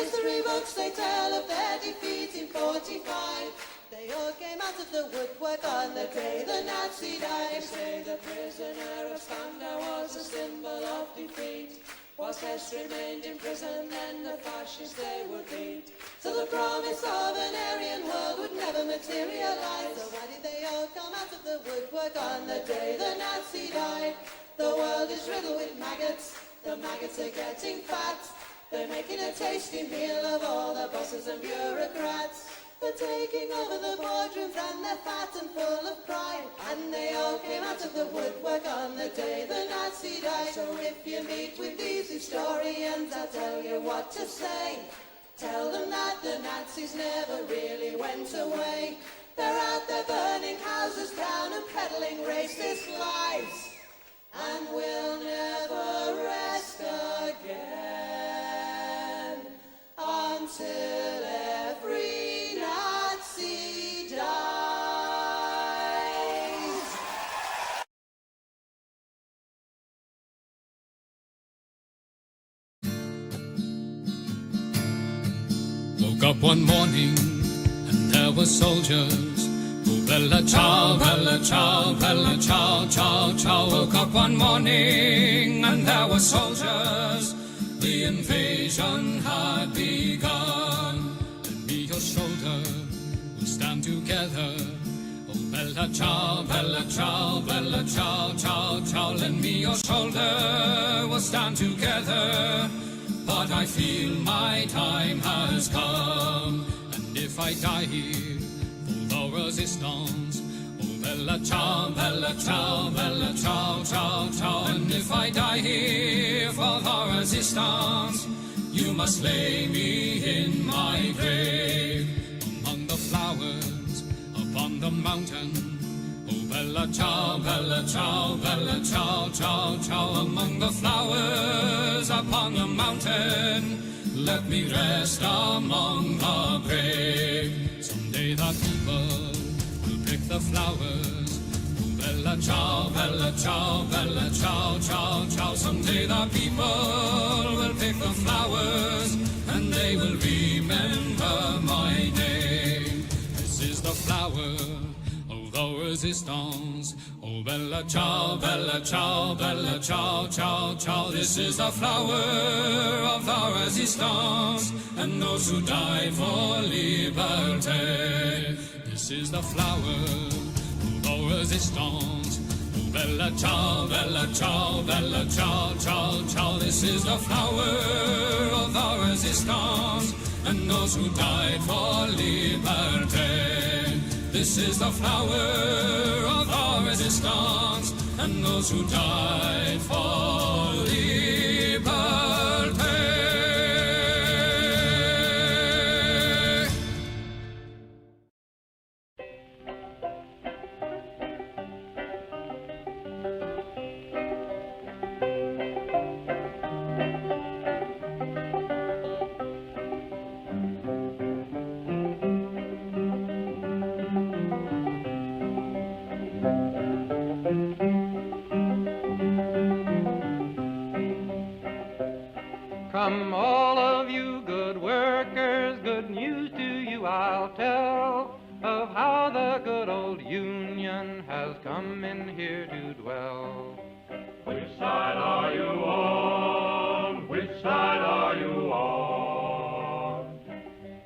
history books they tell of their defeat in 45. They all came out of the woodwork on the day the Nazi died. They say the prisoner of Spandau was a symbol of defeat. Whilst Hess remained in prison, then the fascists they would beat. So the promise of an Aryan world would never materialize. So why did they all come out of the woodwork on the day the Nazi died? The world is riddled with maggots. The maggots are getting fat. They're making a tasty meal of all the bosses and bureaucrats. They're taking over the boardrooms and they're fat and full of pride. And they all came out of the woodwork on the day the Nazi died. So if you meet with these historians, I'll tell you what to say. Tell them that the Nazis never really went away. They're out there burning houses down and peddling racist lies. And we'll never rest again until every Nazi dies. Woke up one morning and there were soldiers. Oh, bella ciao, bella ciao, bella ciao, ciao, ciao. Woke up one morning and there were soldiers. The invasion had begun. Lend me your shoulder, we'll stand together. Oh, bella ciao, bella ciao, bella ciao, ciao, ciao. Lend me your shoulder, we'll stand together. But I feel my time has come, and if I die here for the resistance, oh bella ciao, bella ciao, bella ciao, ciao, ciao. And if I die here for the resistance, you must lay me in my grave among the flowers upon the mountain. Oh bella ciao, bella ciao, bella ciao, ciao, ciao. Among the flowers upon the mountain, let me rest among the brave. Someday the people will pick the flowers. Oh bella ciao, bella ciao, bella ciao, ciao, ciao. Someday the people will pick the flowers, and they will remember my name. This is the flower of the resistance. Oh bella ciao, bella ciao, bella ciao, ciao, ciao. This is the flower of the resistance, and those who died for liberty. This is the flower of the resistance. Oh bella ciao, bella ciao, bella ciao, ciao, ciao. This is the flower of the resistance, and those who died for liberty. This is the flower of our resistance, and those who died for liberty. Come all of you good workers, good news to you I'll tell, of how the good old Union has come in here to dwell. Which side are you on? Which side are you on?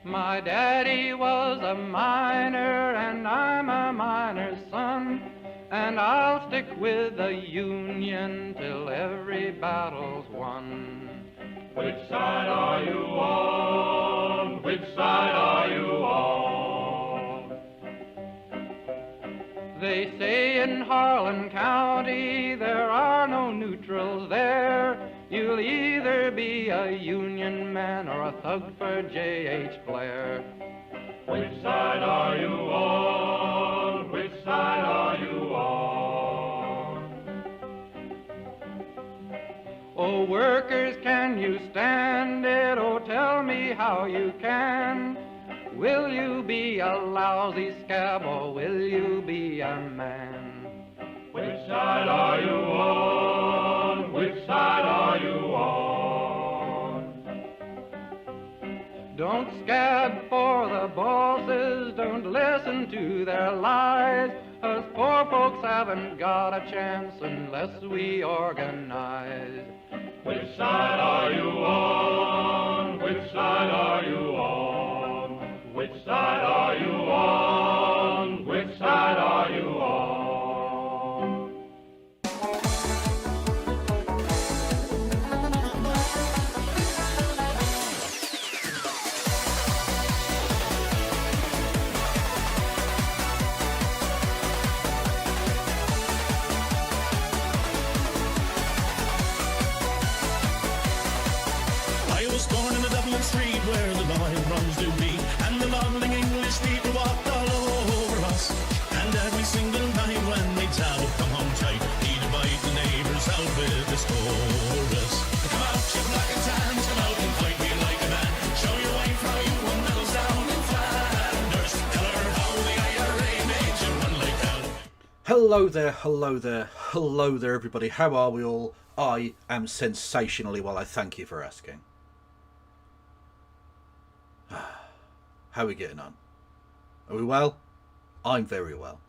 My daddy was a miner and I'm a miner's son, and I'll stick with the Union till every battle's won. Which side are you on? Which side are you on? They say in Harlan County there are no neutrals there. You'll either be a Union man or a thug for J.H. Blair. Which side are you on? Which side are you on? Oh, workers, can you stand it? Oh, tell me how you can. Will you be a lousy scab or will you be a man? Which side are you on? Which side are you on? Don't scab for the bosses, don't listen to their lies. Us poor folks haven't got a chance unless we organize. Which side are you on? Which side are you on? Which side are you on? Which side are you on? I was born in a Dublin street where the line runs to me, and the lovely English people walked all over us. And every single night when they tell come home tight, he'd invite the neighbours out with this chorus. Come out, you black and tans, come out and fight me like a man. Show your wife how you won medals down in Flanders. Tell her how the IRA made you run like hell. Hello there, hello there, hello there everybody. How are we all? I am sensationally well, I thank you for asking. How are we getting on? Are we well? I'm very well.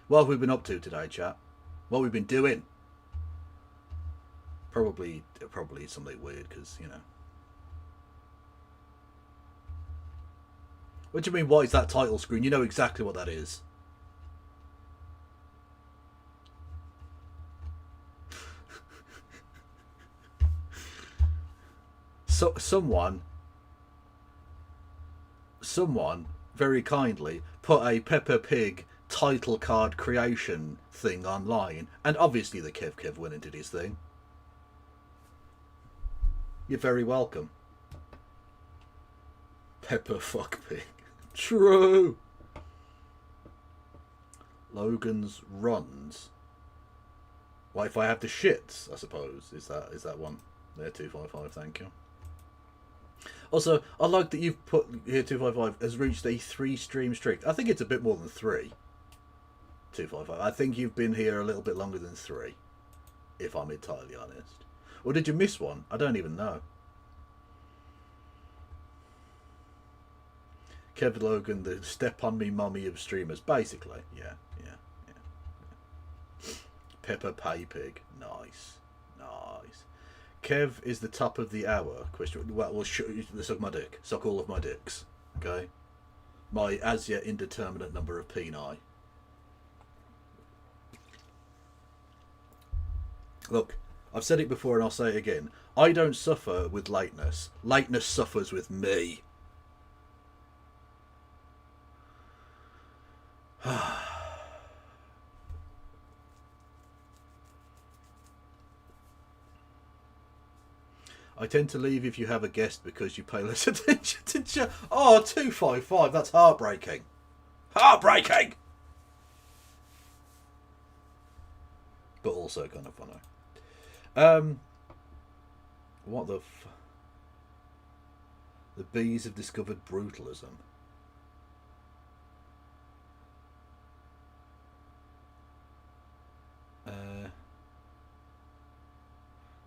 What have we been up to today, chat? What have we been doing? Probably something weird, because, you know. What do you mean, what is that title screen? You know exactly what that is. So, someone very kindly put a Peppa Pig title card creation thing online, and obviously the Kev went and did his thing. You're very welcome. Peppa fuck pig. True. Logan's runs. What if I have the shits, I suppose? Is that one? There, 255, thank you. Also, I like that you've put here 255 has reached a 3-stream streak. I think it's a bit more than 3. 255. I think you've been here a little bit longer than 3, if I'm entirely honest. Or did you miss one? I don't even know. Kevin Logan, the step on me mummy of streamers, basically. Yeah. Peppa Pig, nice. Kev is the top of the hour. Question. Well, suck my dick. Suck all of my dicks. Okay. My as yet indeterminate number of peni. Look, I've said it before and I'll say it again. I don't suffer with lateness. Lateness suffers with me. I tend to leave if you have a guest because you pay less attention to chat. Oh, 255, that's heartbreaking. Heartbreaking! But also kind of funny. What the The bees have discovered brutalism.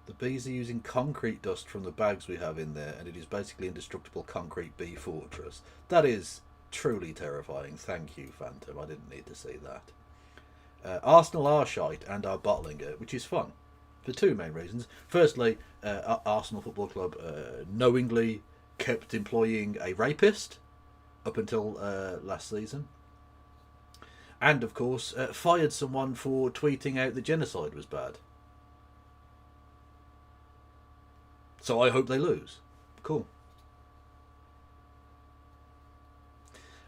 The bees are using concrete dust from the bags we have in there, and it is basically indestructible concrete bee fortress. That is truly terrifying. Thank you, Phantom. I didn't need to see that. Arsenal are shite and are bottling it, which is fun. For two main reasons. Firstly, Arsenal Football Club knowingly kept employing a rapist up until last season. And, of course, fired someone for tweeting out that genocide was bad. So I hope they lose. Cool.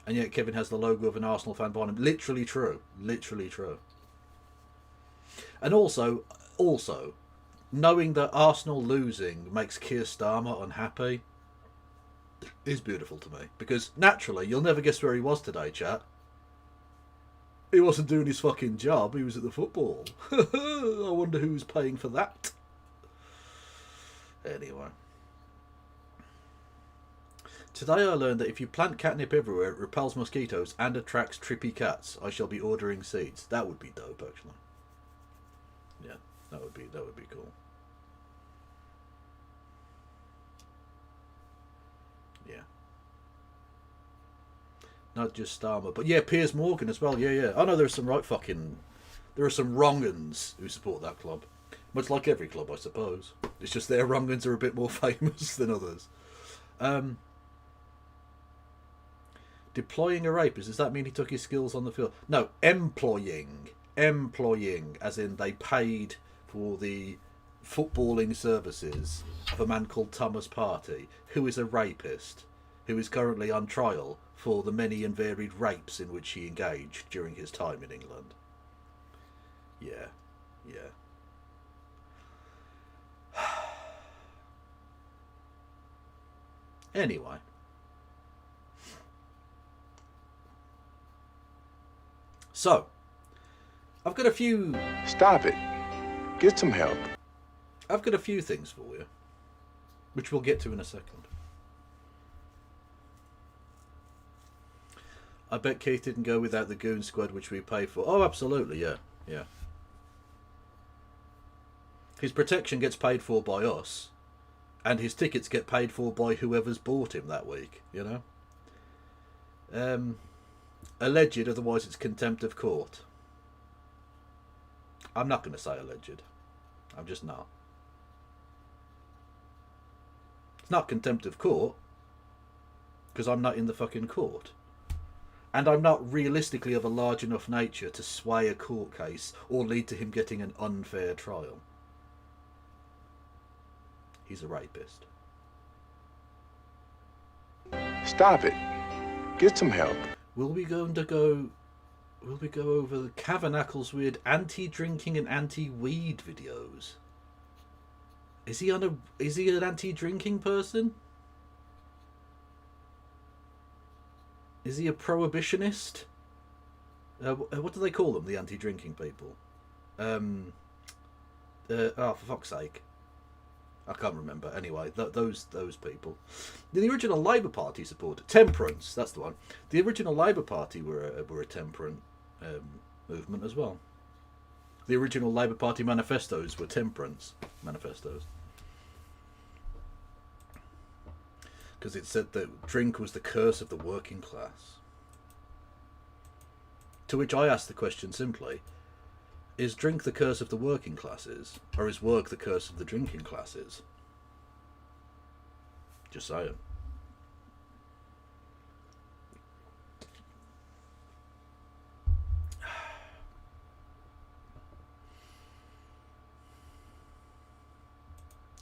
And yet Kevin has the logo of an Arsenal fan behind him. Literally true. Literally true. And also, knowing that Arsenal losing makes Keir Starmer unhappy is beautiful to me. Because, naturally, you'll never guess where he was today, chat. He wasn't doing his fucking job. He was at the football. I wonder who's paying for that. Anyway. Today I learned that if you plant catnip everywhere, it repels mosquitoes and attracts trippy cats. I shall be ordering seeds. That would be dope, actually. Yeah, that would be cool. Yeah. Not just Starmer. But yeah, Piers Morgan as well. Yeah. I know there are some there are some wrong-uns who support that club. Much like every club, I suppose. It's just their wrong-uns are a bit more famous than others. Deploying a rapist, does that mean he took his skills on the field? No, employing, as in they paid for the footballing services of a man called Thomas Partey, who is a rapist, who is currently on trial for the many and varied rapes in which he engaged during his time in England. Yeah. Anyway. So, I've got a few... Stop it. Get some help. I've got a few things for you, which we'll get to in a second. I bet Keith didn't go without the goon squad which we pay for. Oh, absolutely, yeah. His protection gets paid for by us, and his tickets get paid for by whoever's bought him that week, you know? Alleged, otherwise it's contempt of court. I'm not going to say alleged. I'm just not. It's not contempt of court, because I'm not in the fucking court. And I'm not realistically of a large enough nature to sway a court case or lead to him getting an unfair trial. He's a rapist. Stop it. Get some help. Will we go over the Cavernacle's weird anti-drinking and anti-weed videos? Is he an anti-drinking person? Is he a prohibitionist? What do they call them, the anti-drinking people? Oh, for fuck's sake. I can't remember. Anyway, those people. The original Labour Party supporter, temperance. That's the one. The original Labour Party were a temperance movement as well. The original Labour Party manifestos were temperance manifestos, because it said that drink was the curse of the working class. To which I asked the question simply: is drink the curse of the working classes, or is work the curse of the drinking classes? Just saying.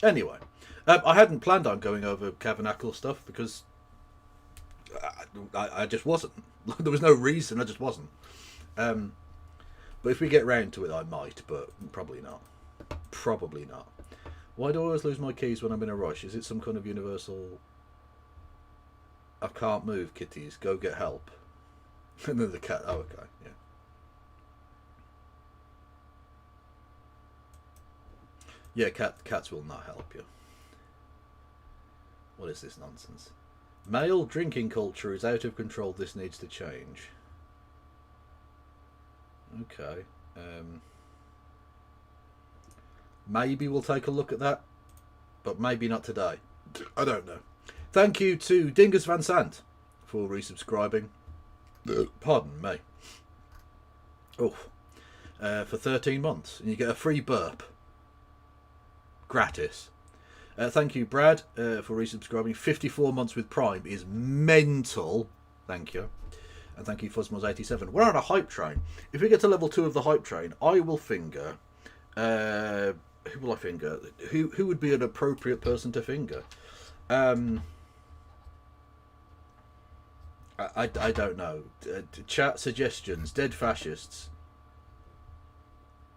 Anyway, I hadn't planned on going over Tabernacle stuff because I just wasn't. There was no reason, I just wasn't. But if we get round to it, I might, but probably not. Probably not. Why do I always lose my keys when I'm in a rush? Is it some kind of universal... I can't move, kitties. Go get help. And then the cat... Oh, okay, yeah. Yeah, cats will not help you. What is this nonsense? Male drinking culture is out of control. This needs to change. Okay. Maybe we'll take a look at that, but maybe not today. I don't know. Thank you to Dingus Van Sant for resubscribing. Pardon me. Oh, for 13 months, and you get a free burp. Gratis. Thank you, Brad, for resubscribing. 54 months with Prime is mental. Thank you. And thank you, Fuzzmos87. We're on a hype train. If we get to level 2 of the hype train, I will finger... who will I finger? Who would be an appropriate person to finger? I don't know. Chat suggestions. Dead fascists.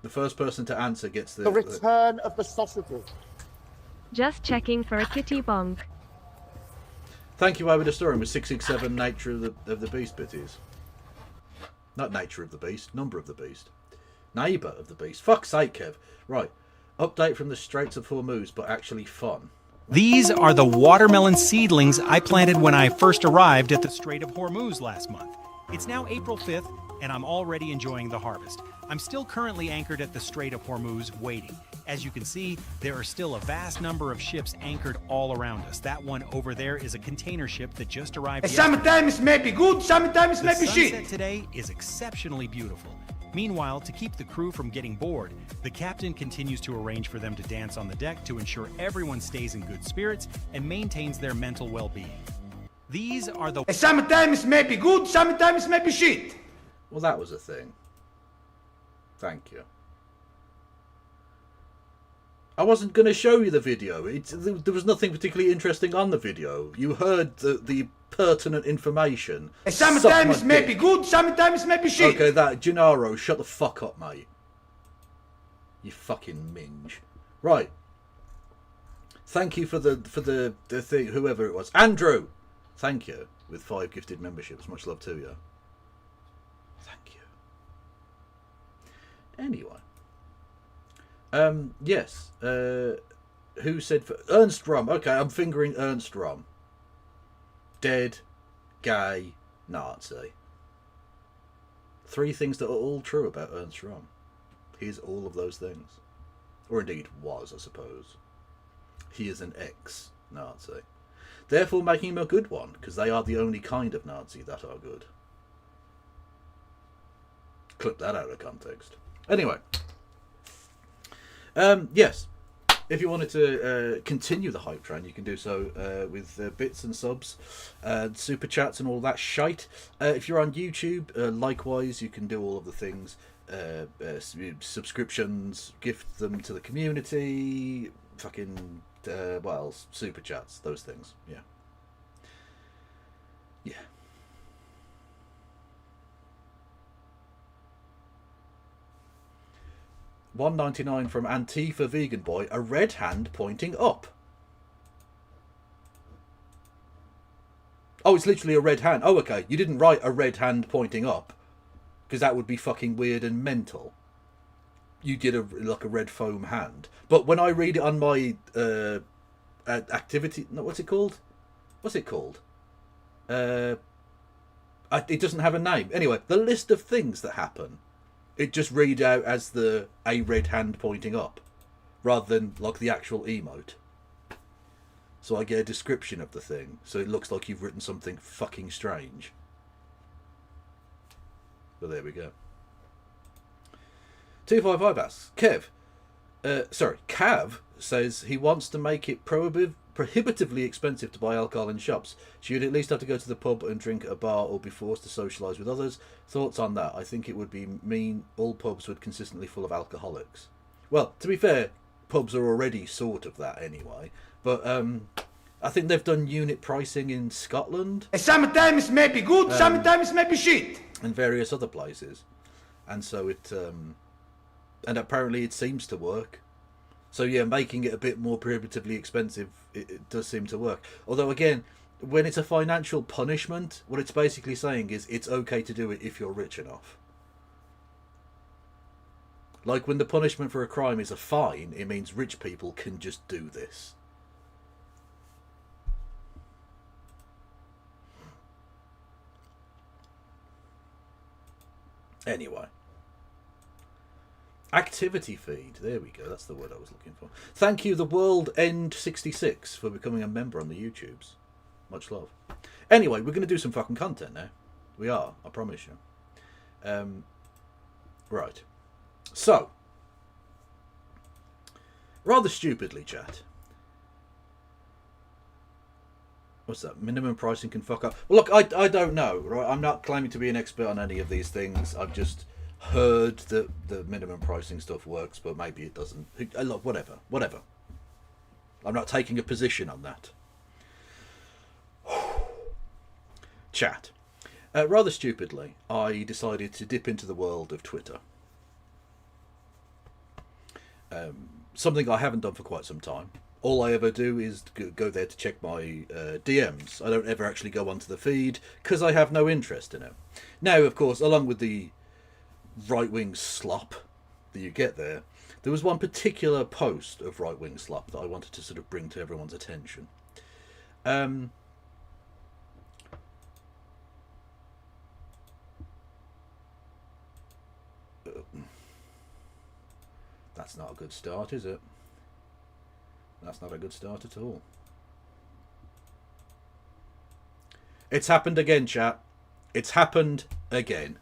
The first person to answer gets the return of the sausages. Just checking for a kitty bonk. Thank you, I would Astorum, with 667 nature of the beast bitties. Not nature of the beast, number of the beast. Neighbour of the beast. Fuck's sake, Kev. Right. Update from the Straits of Hormuz, but actually fun. These are the watermelon seedlings I planted when I first arrived at the Strait of Hormuz last month. It's now April 5th, and I'm already enjoying the harvest. I'm still currently anchored at the Strait of Hormuz waiting. As you can see, there are still a vast number of ships anchored all around us. That one over there is a container ship that just arrived yesterday. Sometimes maybe good, sometimes The maybe sunset shit. today is exceptionally beautiful. Meanwhile, to keep the crew from getting bored, the captain continues to arrange for them to dance on the deck to ensure everyone stays in good spirits and maintains their mental well-being. These are the Sometimes maybe good, sometimes maybe shit. Well, that was a thing. Thank you. I wasn't going to show you the video. There was nothing particularly interesting on the video. You heard the pertinent information. Sometimes maybe good, sometimes maybe shit. Okay, that Gennaro, shut the fuck up, mate. You fucking minge. Right. Thank you for the thing, whoever it was. Andrew! Thank you. With 5 gifted memberships. Much love to you. Thank you. Anyway. Yes. Who said... Ernst Rom. Okay, I'm fingering Ernst Rom. Dead, gay, Nazi. 3 things that are all true about Ernst Rom. He is all of those things. Or indeed was, I suppose. He is an ex-Nazi. Therefore making him a good one, because they are the only kind of Nazi that are good. Clip that out of context. Anyway. Yes. If you wanted to continue the hype train, you can do so with bits and subs, super chats and all that shite. If you're on YouTube, likewise, you can do all of the things. Subscriptions, gift them to the community, fucking, what else? Super chats, those things, yeah. Yeah. $1.99 from Antifa Vegan Boy, a red hand pointing up. Oh, it's literally a red hand. Oh, okay. You didn't write a red hand pointing up, because that would be fucking weird and mental. You did like a red foam hand. But when I read it on my activity... No, what's it called? What's it called? It doesn't have a name. Anyway, the list of things that happen. It just read out as a red hand pointing up, rather than like the actual emote. So I get a description of the thing, so it looks like you've written something fucking strange. But there we go. 255 asks, Cav says he wants to make it prohibitively expensive to buy alcohol in shops. So you'd at least have to go to the pub and drink at a bar or be forced to socialise with others. Thoughts on that? I think it would be mean all pubs would consistently full of alcoholics. Well, to be fair, pubs are already sort of that anyway. But I think they've done unit pricing in Scotland. Sometimes maybe good, sometimes maybe shit. And various other places. And so it... and apparently it seems to work. So yeah, making it a bit more prohibitively expensive, it does seem to work. Although again, when it's a financial punishment, what it's basically saying is it's okay to do it if you're rich enough. Like when the punishment for a crime is a fine, it means rich people can just do this. Anyway. Activity feed. There we go. That's the word I was looking for. Thank you, the World End 66, for becoming a member on the YouTubes. Much love. Anyway, we're going to do some fucking content now. We are. I promise you. Right. So. Rather stupidly, chat. What's that? Minimum pricing can fuck up. Well, look, I don't know, right? I'm not claiming to be an expert on any of these things. I've just heard that the minimum pricing stuff works, but maybe it doesn't. Look, whatever. I'm not taking a position on that. Chat. Rather stupidly, I decided to dip into the world of Twitter. Something I haven't done for quite some time. All I ever do is go there to check my DMs. I don't ever actually go onto the feed because I have no interest in it. Now, of course, along with the right-wing slop that you get there was one particular post of right-wing slop that I wanted to sort of bring to everyone's attention. That's That's not a good start, is it? That's not a good start at all. It's happened again, chat. It's happened again.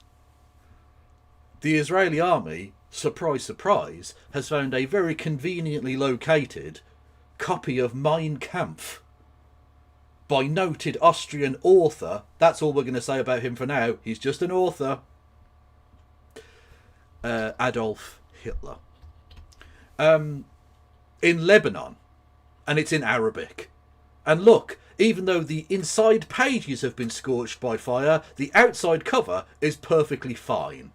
The Israeli army, surprise, surprise, has found a very conveniently located copy of Mein Kampf by noted Austrian author. That's all we're going to say about him for now. He's just an author. Adolf Hitler. In Lebanon. And it's in Arabic. And look, even though the inside pages have been scorched by fire, the outside cover is perfectly fine.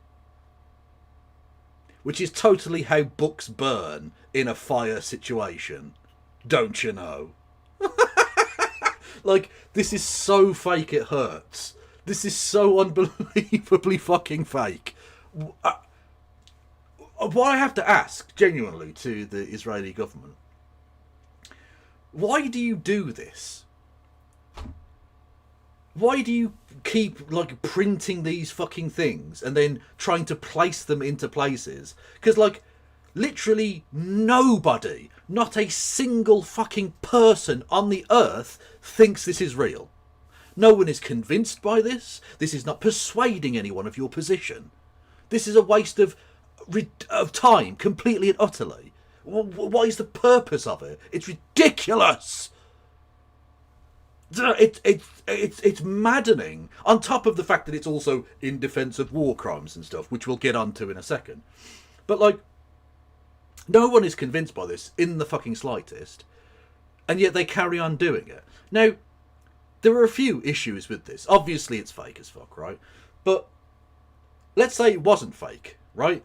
Which is totally how books burn in a fire situation. Don't you know? Like, this is so fake it hurts. This is so unbelievably fucking fake. What I have to ask, genuinely, to the Israeli government, why do you do this? Why do you keep, like, printing these fucking things and then trying to place them into places? Because, like, literally nobody, not a single fucking person on the earth thinks this is real. No one is convinced by this. This is not persuading anyone of your position. This is a waste of time, completely and utterly. What is the purpose of it? It's ridiculous. It's maddening. On top of the fact that it's also in defence of war crimes and stuff, which we'll get onto in a second. But, like, no one is convinced by this in the fucking slightest, and yet they carry on doing it. Now, there are a few issues with this. Obviously, it's fake as fuck, right? But let's say it wasn't fake, right?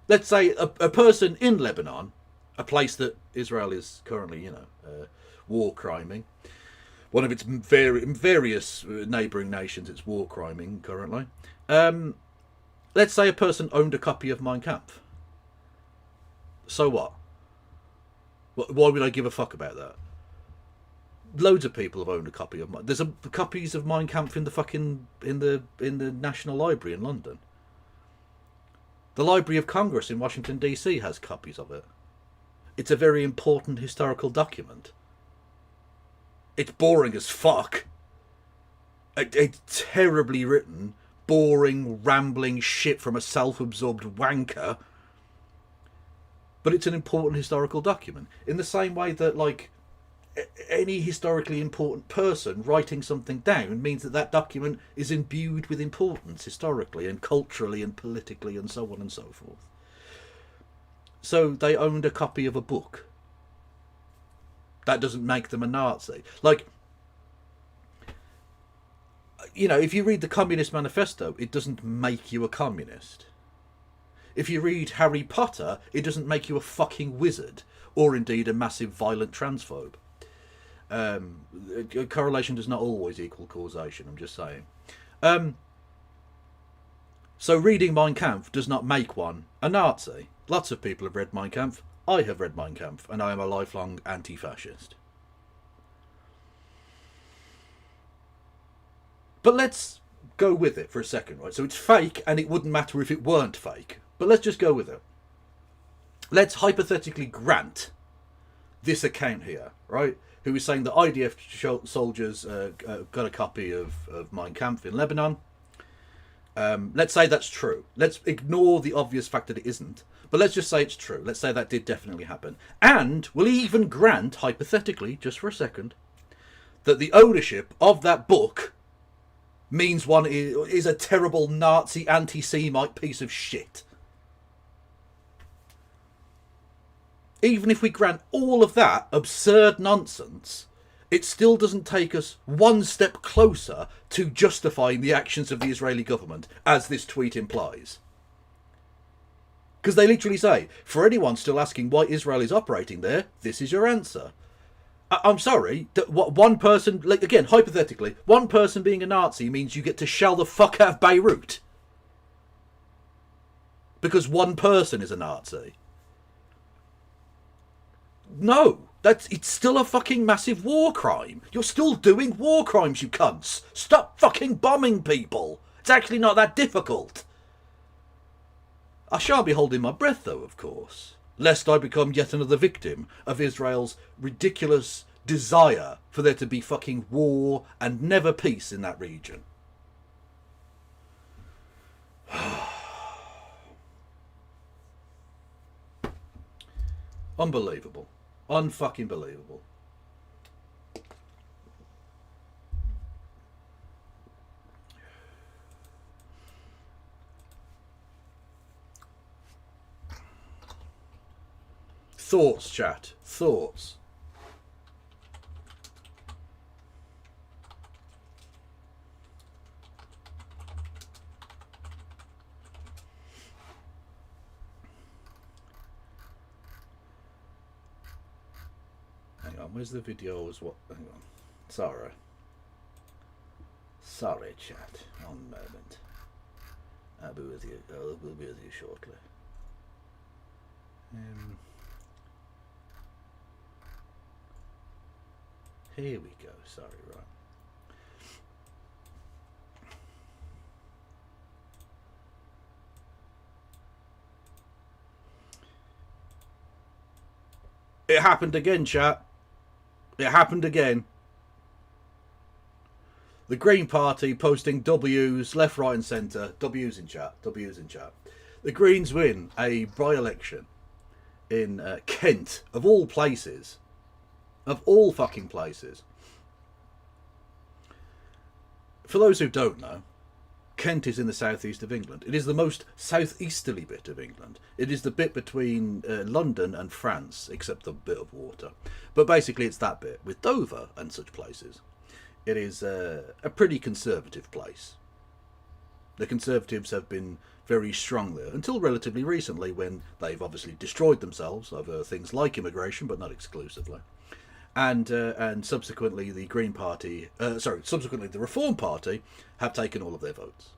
Let's say a person in Lebanon, a place that Israel is currently, war criming, one of its various neighbouring nations it's war criming currently. Let's say a person owned a copy of Mein Kampf. So what? Why would I give a fuck about that? Loads of people have owned a copy of There's copies of Mein Kampf in the fucking in the National Library in London. The Library of Congress in Washington DC has copies of it. It's a very important historical document. It's boring as fuck. It's terribly written, boring, rambling shit from a self-absorbed wanker. But it's an important historical document. In the same way that, like, any historically important person writing something down means that that document is imbued with importance historically and culturally and politically and so on and so forth. So they owned a copy of a book. That doesn't make them a Nazi. Like, if you read the Communist Manifesto, it doesn't make you a communist. If you read Harry Potter, it doesn't make you a fucking wizard, or indeed a massive violent transphobe. Correlation does not always equal causation, I'm just saying. So reading Mein Kampf does not make one a Nazi. Lots of people have read Mein Kampf. I have read Mein Kampf, and I am a lifelong anti-fascist. But let's go with it for a second, right? So it's fake, and it wouldn't matter if it weren't fake. But let's just go with it. Let's hypothetically grant this account here, right? Who is saying that IDF soldiers got a copy of Mein Kampf in Lebanon. Let's say that's true. Let's ignore the obvious fact that it isn't. But let's just say it's true. Let's say that did definitely happen. And we'll even grant, hypothetically, just for a second, that the ownership of that book means one is a terrible Nazi anti-Semite piece of shit. Even if we grant all of that absurd nonsense, it still doesn't take us one step closer to justifying the actions of the Israeli government, as this tweet implies. Because they literally say, for anyone still asking why Israel is operating there, this is your answer. I'm sorry, that one person, like, again, hypothetically, one person being a Nazi means you get to shell the fuck out of Beirut. Because one person is a Nazi. No, it's still a fucking massive war crime. You're still doing war crimes, you cunts. Stop fucking bombing people. It's actually not that difficult. I shan't be holding my breath, though, of course. lest I become yet another victim of Israel's ridiculous desire for there to be fucking war and never peace in that region. Unbelievable. Unfucking believable. Thoughts, chat. Thoughts. Hang on, where's the video? Hang on. Sorry. Sorry, chat. One moment. I'll be with you. We'll be with you shortly. Here we go. Sorry, right. It happened again, chat. It happened again. The Green Party posting W's left, right and centre. W's in chat. W's in chat. The Greens win a by-election in Kent, of all places. Of all fucking places. For those who don't know, Kent is in the southeast of England. It is the most southeasterly bit of England. It is the bit between London and France, except a bit of water. But basically it's that bit, with Dover and such places. It is a pretty conservative place. The Conservatives have been very strong there, until relatively recently, when they've obviously destroyed themselves over things like immigration, but not exclusively. And subsequently the Green Party, subsequently the Reform Party have taken all of their votes.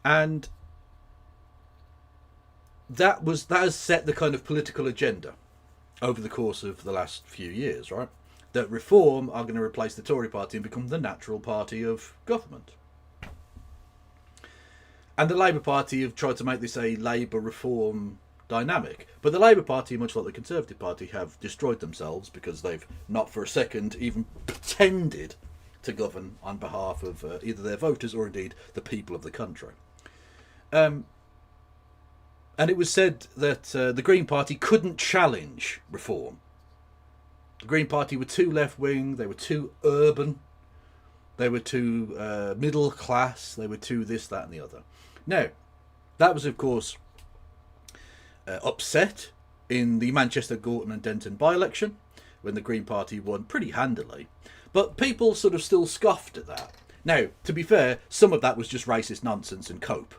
And that has set the kind of political agenda over the course of the last few years, right? That Reform are going to replace the Tory Party and become the natural party of government. And the Labour Party have tried to make this a Labour Reform dynamic. But the Labour Party, much like the Conservative Party, have destroyed themselves because they've not for a second even pretended to govern on behalf of either their voters or indeed the people of the country. And it was said that the Green Party couldn't challenge Reform. The Green Party were too left-wing, they were too urban, they were too middle class, they were too this, that and the other. Now, that was of course upset in the Manchester, Gorton and Denton by-election, when the Green Party won pretty handily. But people sort of still scoffed at that. Now, to be fair, some of that was just racist nonsense and cope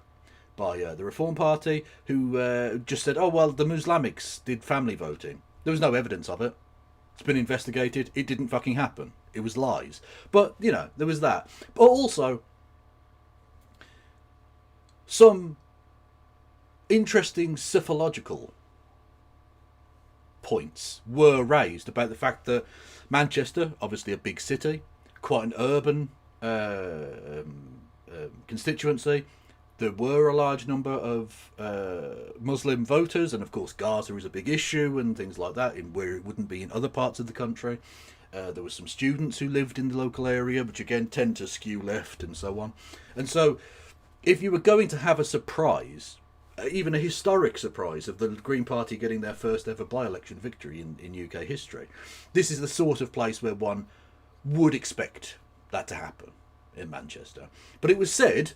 by the Reform Party, who just said, oh, well, the Muslimics did family voting. There was no evidence of it. It's been investigated. It didn't fucking happen. It was lies. But, you know, there was that. But also, some interesting psephological points were raised about the fact that Manchester, obviously a big city, quite an urban constituency, there were a large number of Muslim voters, and of course Gaza is a big issue and things like that, in where it wouldn't be in other parts of the country. There were some students who lived in the local area, which again tend to skew left and so on. And so if you were going to have a surprise, even a historic surprise of the Green Party getting their first ever by-election victory in UK history, this is the sort of place where one would expect that to happen in Manchester. But it was said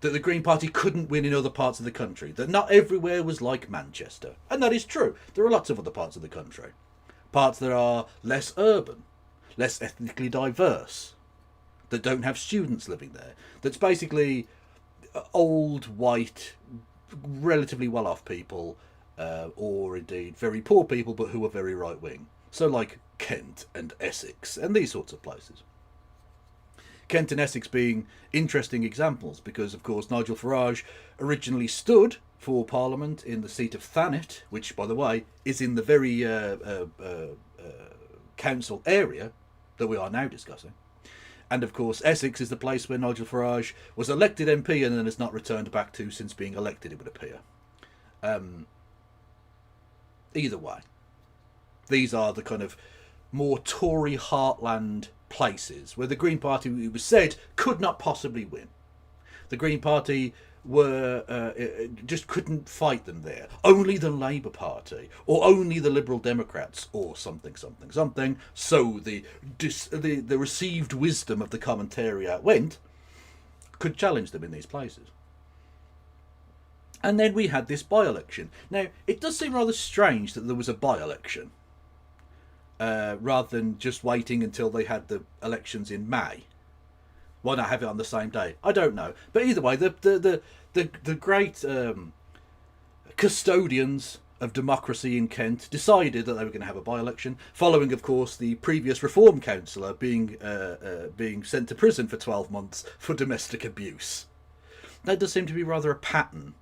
that the Green Party couldn't win in other parts of the country, that not everywhere was like Manchester. And that is true. There are lots of other parts of the country. Parts that are less urban, less ethnically diverse, that don't have students living there. That's basically old, white, relatively well-off people, or indeed very poor people, but who are very right-wing. So like Kent and Essex and these sorts of places. Kent and Essex being interesting examples because, of course, Nigel Farage originally stood for Parliament in the seat of Thanet, which, by the way, is in the very council area that we are now discussing. And of course, Essex is the place where Nigel Farage was elected MP and then has not returned back to since being elected, it would appear. Either way, these are the kind of more Tory heartland places where the Green Party, it was said, could not possibly win. The Green Party just couldn't fight them there. Only the Labour Party, or only the Liberal Democrats, or something. So the received wisdom of the commentariat went, could challenge them in these places. And then we had this by-election. Now, it does seem rather strange that there was a by-election, rather than just waiting until they had the elections in May. Why not have it on the same day? I don't know. But either way, the great custodians of democracy in Kent decided that they were going to have a by-election, following, of course, the previous Reform councillor being sent to prison for 12 months for domestic abuse. That does seem to be rather a pattern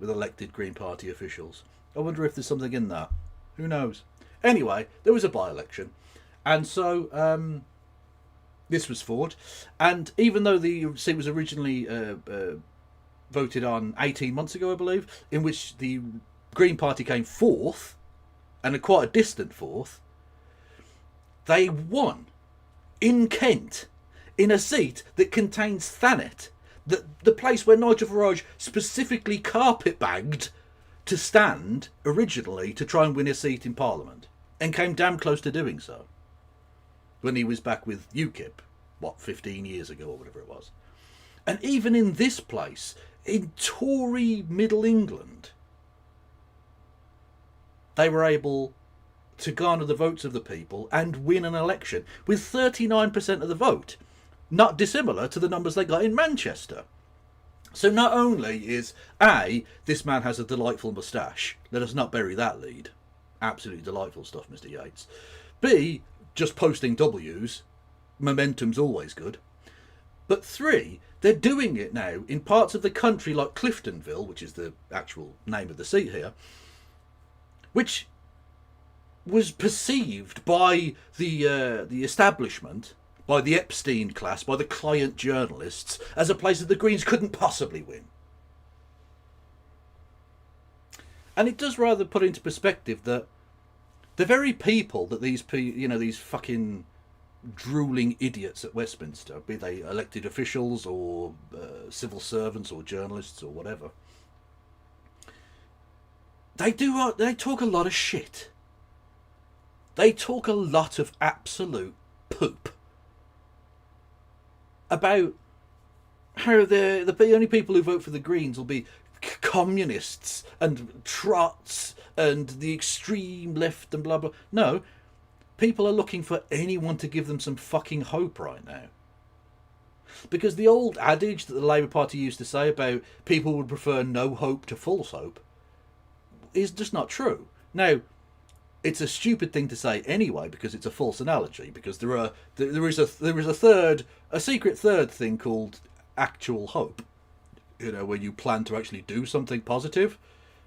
with elected Green Party officials. I wonder if there's something in that. Who knows? Anyway, there was a by-election. And so this was fought. And even though the seat was originally voted on 18 months ago, I believe, in which the Green Party came fourth, and quite a distant fourth, they won in Kent in a seat that contains Thanet, the place where Nigel Farage specifically carpet-bagged to stand originally to try and win a seat in Parliament, and came damn close to doing so when he was back with UKIP, 15 years ago or whatever it was. And even in this place, in Tory Middle England, they were able to garner the votes of the people and win an election with 39% of the vote, not dissimilar to the numbers they got in Manchester. So not only is A, this man has a delightful moustache, let us not bury that lead, absolutely delightful stuff, Mr. Yates. B, just posting W's, momentum's always good. But 3, they're doing it now in parts of the country like Cliftonville, which is the actual name of the seat here, which was perceived by the establishment, by the Epstein class, by the client journalists, as a place that the Greens couldn't possibly win. And it does rather put into perspective that the very people that these fucking drooling idiots at Westminster, be they elected officials or civil servants or journalists or whatever, they talk a lot of shit. They talk a lot of absolute poop about how the only people who vote for the Greens will be communists and trots and the extreme left and blah blah. No, people are looking for anyone to give them some fucking hope right now. Because the old adage that the Labour Party used to say about people would prefer no hope to false hope is just not true. Now, it's a stupid thing to say anyway because it's a false analogy. Because there is a secret third thing called actual hope. Where you plan to actually do something positive,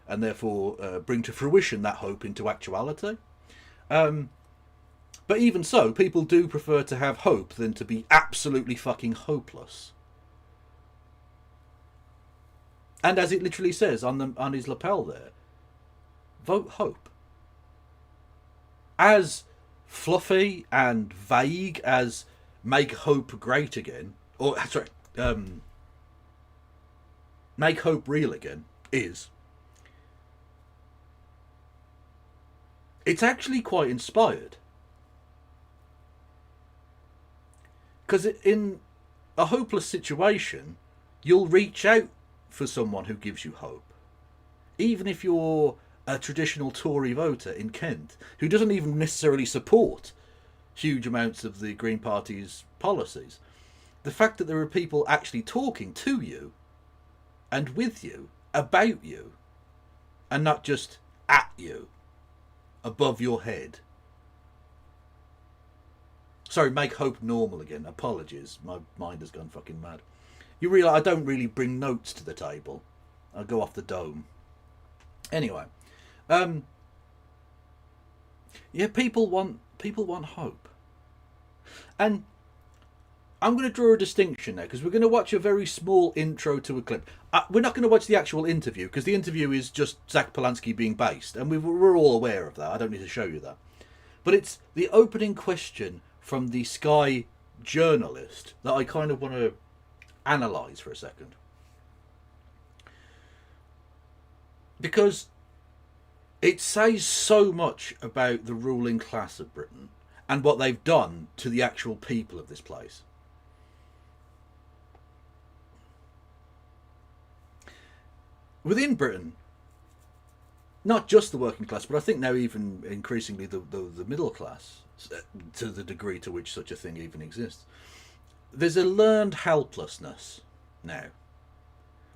and therefore bring to fruition that hope into actuality. But even so, people do prefer to have hope than to be absolutely fucking hopeless. And as it literally says on his lapel there, vote hope. As fluffy and vague as make hope great again, or sorry, make hope real again is, it's actually quite inspired. Because in a hopeless situation, you'll reach out for someone who gives you hope. Even if you're a traditional Tory voter in Kent, who doesn't even necessarily support huge amounts of the Green Party's policies. The fact that there are people actually talking to you and with you, about you, and not just at you, above your head. Sorry, make hope normal again. Apologies, my mind has gone fucking mad. You realise I don't really bring notes to the table. I go off the dome. Anyway, yeah, people want hope, and I'm going to draw a distinction now, because we're going to watch a very small intro to a clip. We're not going to watch the actual interview, because the interview is just Zach Polanski being based, and we're all aware of that. I don't need to show you that. But it's the opening question from the Sky journalist that I kind of want to analyse for a second. Because it says so much about the ruling class of Britain and what they've done to the actual people of this place. Within Britain, not just the working class, but I think now even increasingly the middle class, to the degree to which such a thing even exists, there's a learned helplessness now.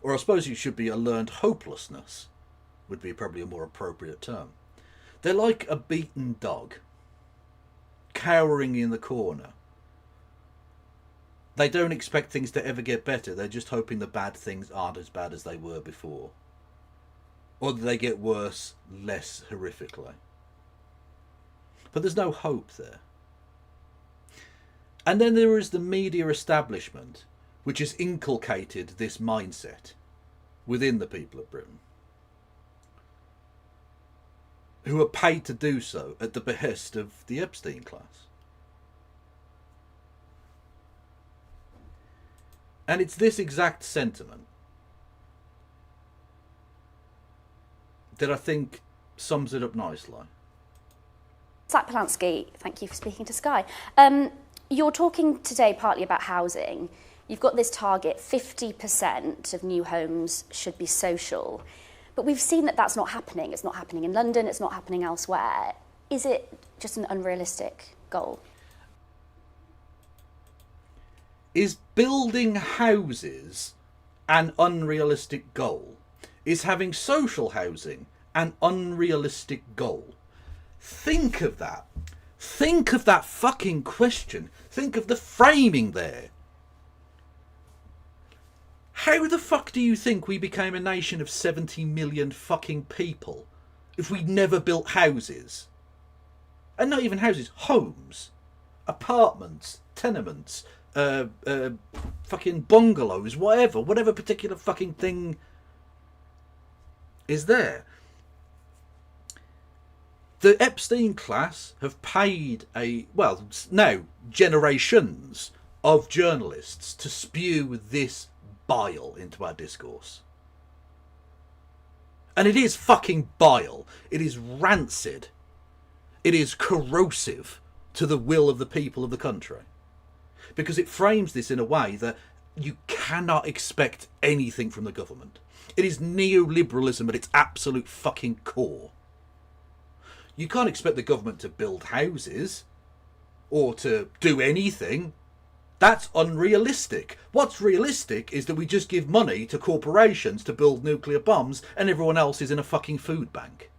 Or I suppose it should be a learned hopelessness, would be probably a more appropriate term. They're like a beaten dog, cowering in the corner. They don't expect things to ever get better. They're just hoping the bad things aren't as bad as they were before. Or that they get worse less horrifically. But there's no hope there. And then there is the media establishment, which has inculcated this mindset within the people of Britain, who are paid to do so at the behest of the Epstein class. And it's this exact sentiment that I think sums it up nicely. Zach Polanski, thank you for speaking to Sky. You're talking today partly about housing. You've got this target, 50% of new homes should be social. But we've seen that that's not happening. It's not happening in London, it's not happening elsewhere. Is it just an unrealistic goal? Is building houses an unrealistic goal? Is having social housing an unrealistic goal? Think of that. Think of that fucking question. Think of the framing there. How the fuck do you think we became a nation of 70 million fucking people if we never built houses? And not even houses, homes, apartments, tenements, fucking bungalows, whatever particular fucking thing is there. The Epstein class have paid generations of journalists to spew this bile into our discourse. And it is fucking bile. It is rancid. It is corrosive to the will of the people of the country. Because it frames this in a way that you cannot expect anything from the government. It is neoliberalism at its absolute fucking core. You can't expect the government to build houses or to do anything. That's unrealistic. What's realistic is that we just give money to corporations to build nuclear bombs and everyone else is in a fucking food bank.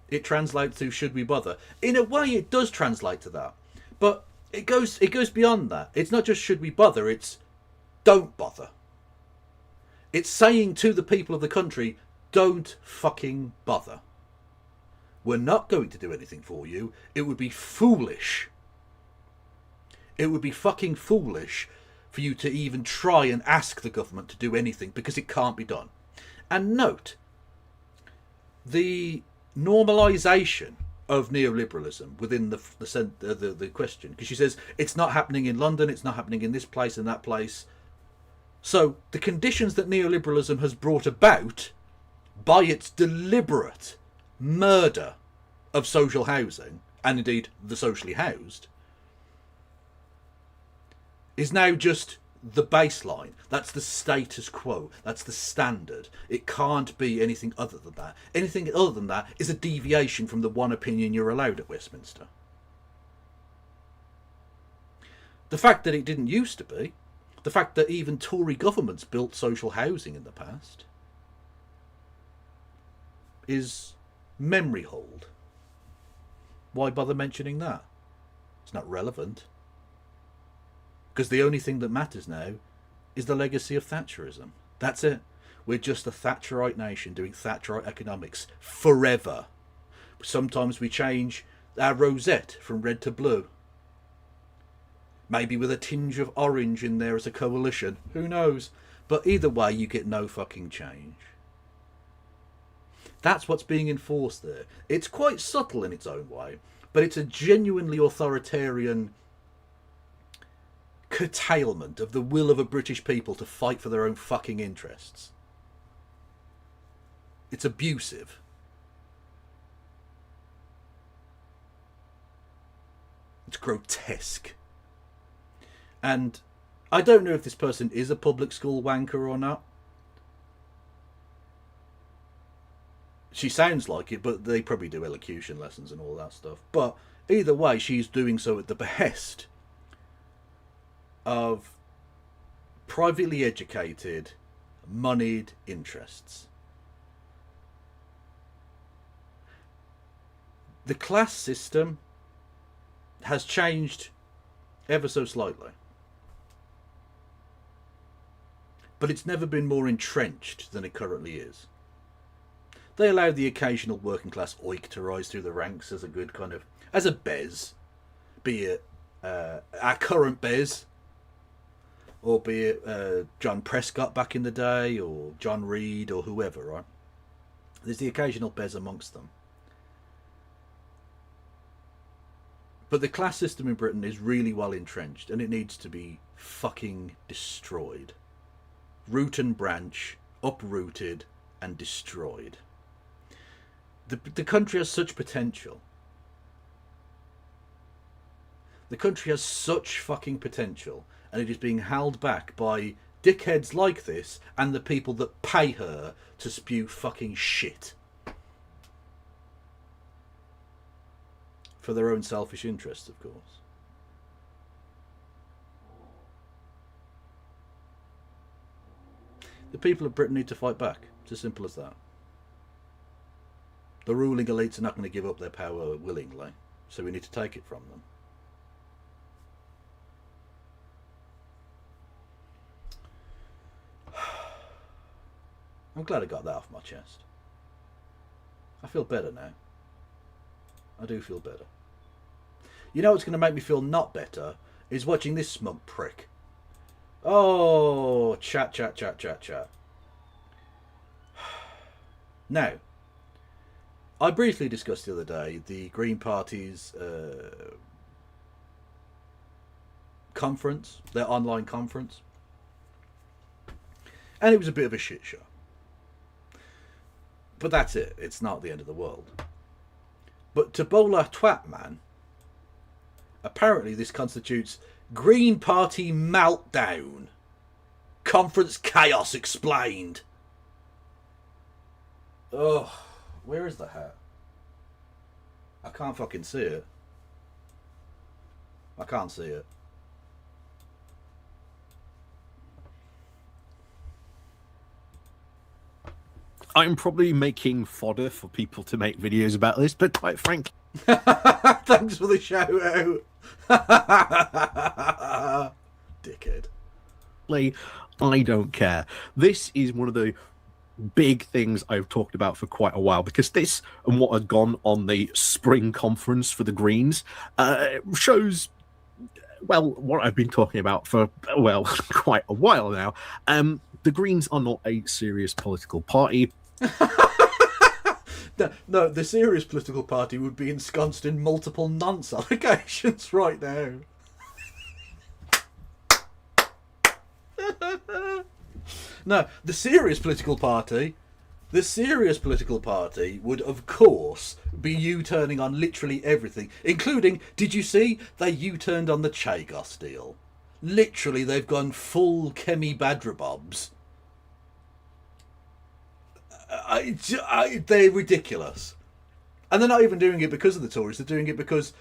It translates to should we bother. In a way it does translate to that. But it goes beyond that. It's not just should we bother, it's don't bother. It's saying to the people of the country, don't fucking bother. We're not going to do anything for you. It would be foolish. It would be fucking foolish for you to even try and ask the government to do anything because it can't be done. And note, the normalisation of neoliberalism within the question, because she says it's not happening in London, it's not happening in this place and that place. So the conditions that neoliberalism has brought about by its deliberate murder of social housing, and indeed the socially housed, is now just the baseline. That's the status quo. That's the standard. It can't be anything other than that. Anything other than that is a deviation from the one opinion you're allowed at Westminster. The fact that it didn't used to be, the fact that even Tory governments built social housing in the past, is memory hold. Why bother mentioning that? It's not relevant. Because the only thing that matters now is the legacy of Thatcherism. That's it. We're just a Thatcherite nation doing Thatcherite economics forever. Sometimes we change our rosette from red to blue. Maybe with a tinge of orange in there as a coalition. Who knows? But either way, you get no fucking change. That's what's being enforced there. It's quite subtle in its own way, but it's a genuinely authoritarian curtailment of the will of a British people to fight for their own fucking interests. It's abusive. It's grotesque. And I don't know if this person is a public school wanker or not. She sounds like it, but they probably do elocution lessons and all that stuff. But either way, she's doing so at the behest of privately educated, moneyed interests. The class system has changed ever so slightly. But it's never been more entrenched than it currently is. They allow the occasional working class oik to rise through the ranks as a good kind of, as a bez, be it our current bez, or be it John Prescott back in the day, or John Reed, or whoever, right? There's the occasional bez amongst them. But the class system in Britain is really well entrenched, and it needs to be fucking destroyed. Root and branch, uprooted and destroyed. The country has such potential. The country has such fucking potential, and it is being held back by dickheads like this and the people that pay her to spew fucking shit. For their own selfish interests, of course. The people of Britain need to fight back. It's as simple as that. The ruling elites are not going to give up their power willingly, so we need to take it from them. I'm glad I got that off my chest. I feel better now. I do feel better. You know what's going to make me feel not better is watching this smug prick. Oh, chat. Now, I briefly discussed the other day the Green Party's conference, their online conference. And it was a bit of a shit show. But that's it. It's not the end of the world. But to Bola Twat Man, apparently this constitutes Green Party meltdown. Conference chaos explained. Ugh, where is the hat? I can't fucking see it. I can't see it. I'm probably making fodder for people to make videos about this, but quite frankly... Thanks for the shout out. Dickhead. I don't care. This is one of the big things I've talked about for quite a while, because this and what had gone on the spring conference for the Greens shows, well, what I've been talking about for, well, quite a while now. The Greens are not a serious political party. No, the serious political party would be ensconced in multiple nonce allegations right now. No, the serious political party would, of course, be U-turning on literally everything, including, did you see, they U-turned on the Chagos deal. Literally, they've gone full Kemi Badrabobs. They're ridiculous. And they're not even doing it because of the Tories, they're doing it because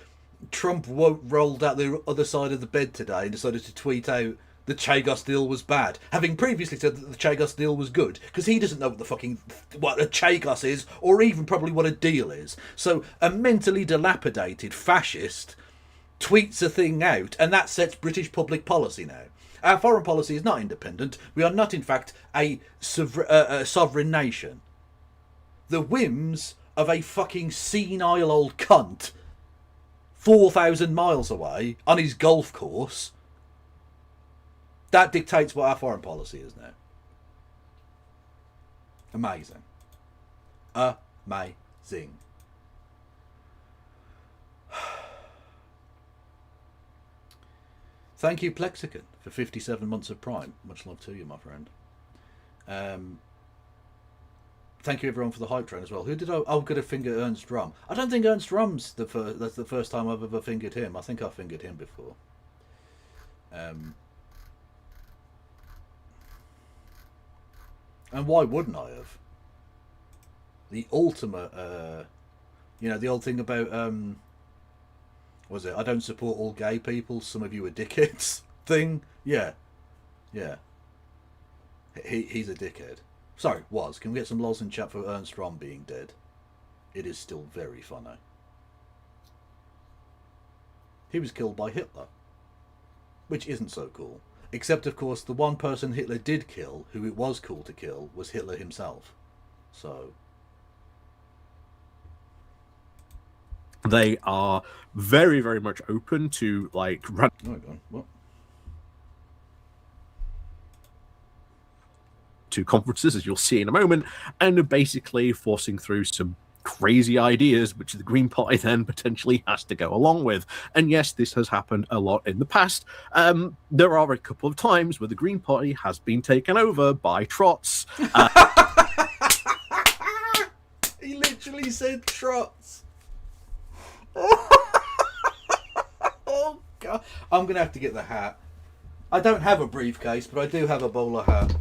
Trump rolled out the other side of the bed today and decided to tweet out the Chagos deal was bad, having previously said that the Chagos deal was good, because he doesn't know what a Chagos is, or even probably what a deal is. So a mentally dilapidated fascist tweets a thing out, and that sets British public policy now. Our foreign policy is not independent. We are not, in fact, a sovereign nation. The whims of a fucking senile old cunt 4,000 miles away on his golf course That dictates what our foreign policy is now. Amazing. Amazing. Thank you, Plexican, for 57 months of Prime. Much love to you, my friend. Thank you, everyone, for the hype train as well. Who did I... Oh, could have fingered Ernst Rum. I don't think Ernst Rum's that's the first time I've ever fingered him. I think I fingered him before. And why wouldn't I have? The ultimate, you know, the old thing about, was it, I don't support all gay people, some of you are dickheads thing? Yeah. Yeah. He's a dickhead. Sorry, was. Can we get some lols in chat for Ernst Rom being dead? It is still very funny. He was killed by Hitler. Which isn't so cool. Except, of course, the one person Hitler did kill, who it was cool to kill, was Hitler himself. So... They are very, very much open to, like... Oh, God. What? To conferences, as you'll see in a moment, and are basically forcing through some crazy ideas, which the Green Party then potentially has to go along with. And yes, this has happened a lot in the past. There are a couple of times where the Green Party has been taken over by trots. He literally said trots. Oh, God. I'm going to have to get the hat. I don't have a briefcase, but I do have a bowler hat.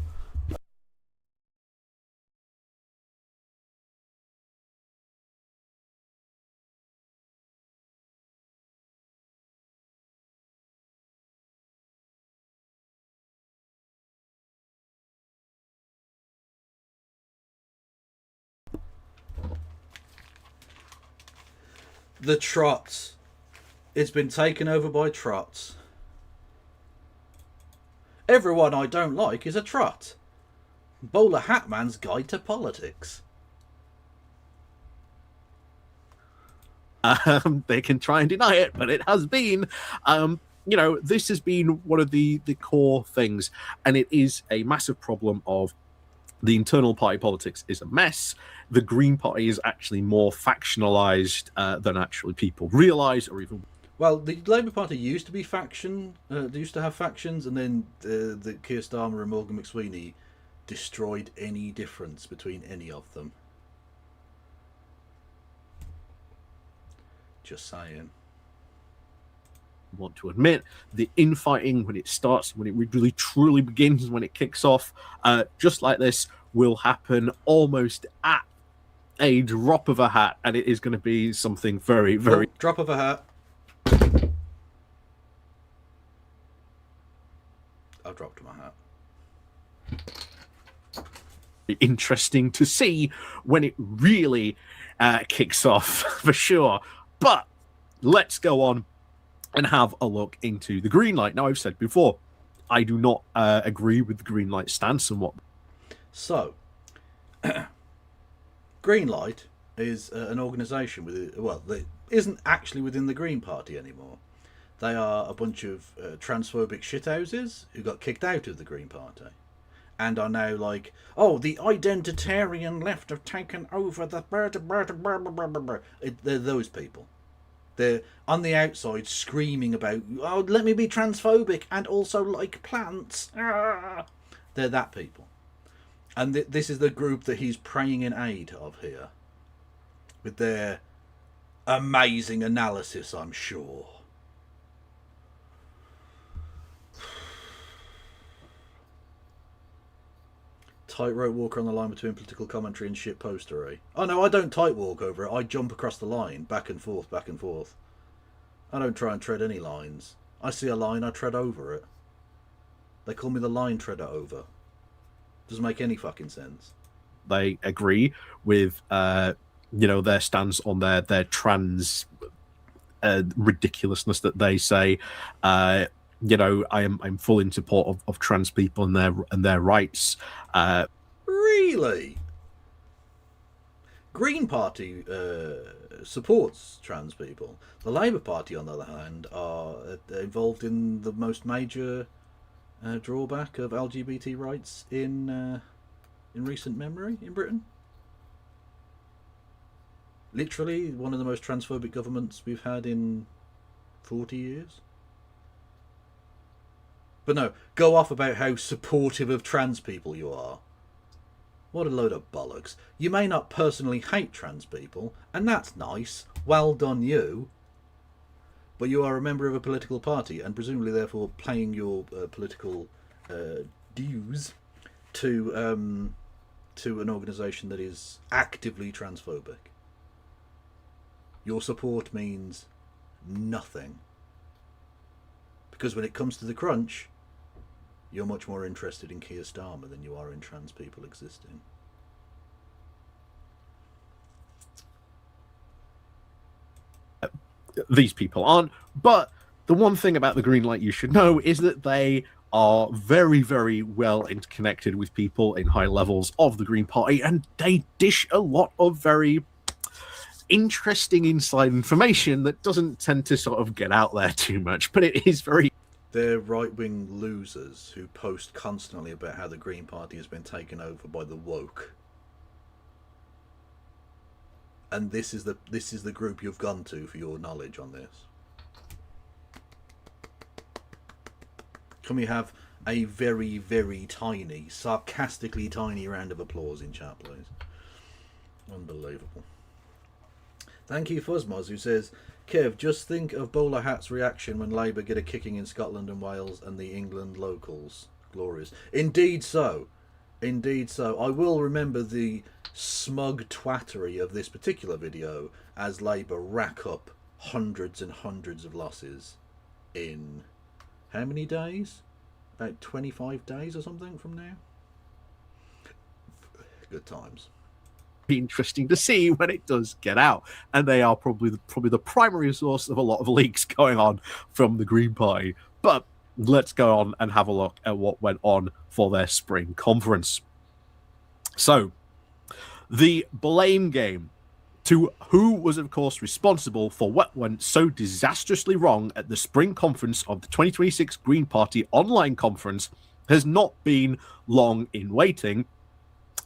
The trots. It's been taken over by trots. Everyone I don't like is a trot. Bowler Hat Man's Guide to Politics. They can try and deny it, but it has been. You know, this has been one of the core things, and it is a massive problem of the internal party politics is a mess. The Green Party is actually more factionalized than actually people realize, or even... Well, the Labour Party used to be faction. They used to have factions, and then the Keir Starmer and Morgan McSweeney destroyed any difference between any of them. Just saying. Want to admit the infighting when it starts, when it really truly begins, when it kicks off, just like this, will happen almost at a drop of a hat, and it is going to be something very, very... Oh, drop of a hat. I've dropped my hat. Interesting to see when it really kicks off, for sure. But let's go on and have a look into the green light. Now, I've said before, I do not agree with the green light stance and what... So, Green Light is an organisation with, well, that isn't actually within the Green Party anymore. They are a bunch of transphobic shithouses who got kicked out of the Green Party and are now like, oh, the identitarian left have taken over the... They're those people. They're on the outside screaming about, oh, let me be transphobic and also like plants. They're that people. And this is the group that he's praying in aid of here. With their amazing analysis, I'm sure. Tightrope walker on the line between political commentary and shit postery. Oh no, I don't tight walk over it. I jump across the line, back and forth, back and forth. I don't try and tread any lines. I see a line, I tread over it. They call me the line treader over. Doesn't make any fucking sense. They agree with, you know, their stance on their trans ridiculousness that they say. You know, I'm full in support of trans people and their rights. Really? Green Party supports trans people. The Labour Party, on the other hand, are involved in the most major drawback of LGBT rights in recent memory in Britain. Literally one of the most transphobic governments we've had in 40 years. But no, go off about how supportive of trans people you are. What a load of bollocks. You may not personally hate trans people, and that's nice. Well done you. But you are a member of a political party, and presumably therefore paying your political dues to an organisation that is actively transphobic. Your support means nothing. Because when it comes to the crunch, you're much more interested in Keir Starmer than you are in trans people existing. These people aren't, but the one thing about the Green Light you should know is that they are very, very well interconnected with people in high levels of the Green Party, and they dish a lot of very interesting inside information that doesn't tend to sort of get out there too much, but it is very... They're right-wing losers who post constantly about how the Green Party has been taken over by the woke. And this is the group you've gone to for your knowledge on this. Can we have a very, very tiny, sarcastically tiny round of applause in chat, please? Unbelievable. Thank you, Fuzzmoz, who says, Kev, just think of Bowler Hat's reaction when Labour get a kicking in Scotland and Wales and the England locals. Glorious. Indeed so. Indeed so. I will remember the smug twattery of this particular video as Labour rack up hundreds and hundreds of losses in how many days? About 25 days or something from now? Good times. Interesting to see when it does get out, and they are probably the primary source of a lot of leaks going on from the Green Party. But let's go on and have a look at what went on for their spring conference. So, the blame game to who was, of course, responsible for what went so disastrously wrong at the spring conference of the 2026 Green Party online conference has not been long in waiting.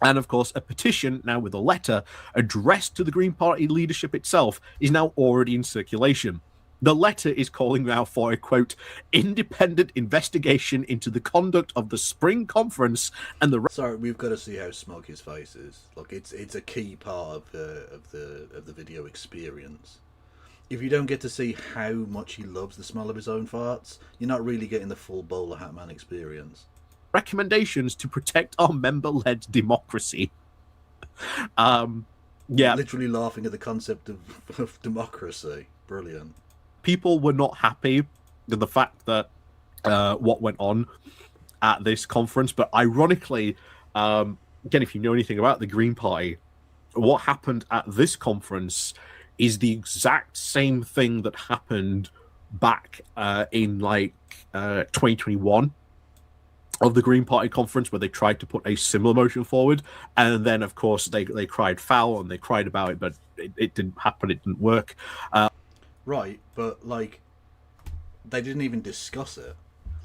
And, of course, a petition, now with a letter addressed to the Green Party leadership itself, is now already in circulation. The letter is calling now for a, quote, independent investigation into the conduct of the spring conference and the... Sorry, we've got to see how smug his face is. Look, it's a key part of the video experience. If you don't get to see how much he loves the smell of his own farts, you're not really getting the full Bowler Hat Man experience. Recommendations to protect our member-led democracy. Yeah. Literally laughing at the concept of democracy. Brilliant. People were not happy with the fact that what went on at this conference, but ironically, again, if you know anything about the Green Party, what happened at this conference is the exact same thing that happened back in 2021 of the Green Party conference, where they tried to put a similar motion forward, and then of course they cried foul and they cried about it, but it didn't happen, it didn't work. Right, but they didn't even discuss it.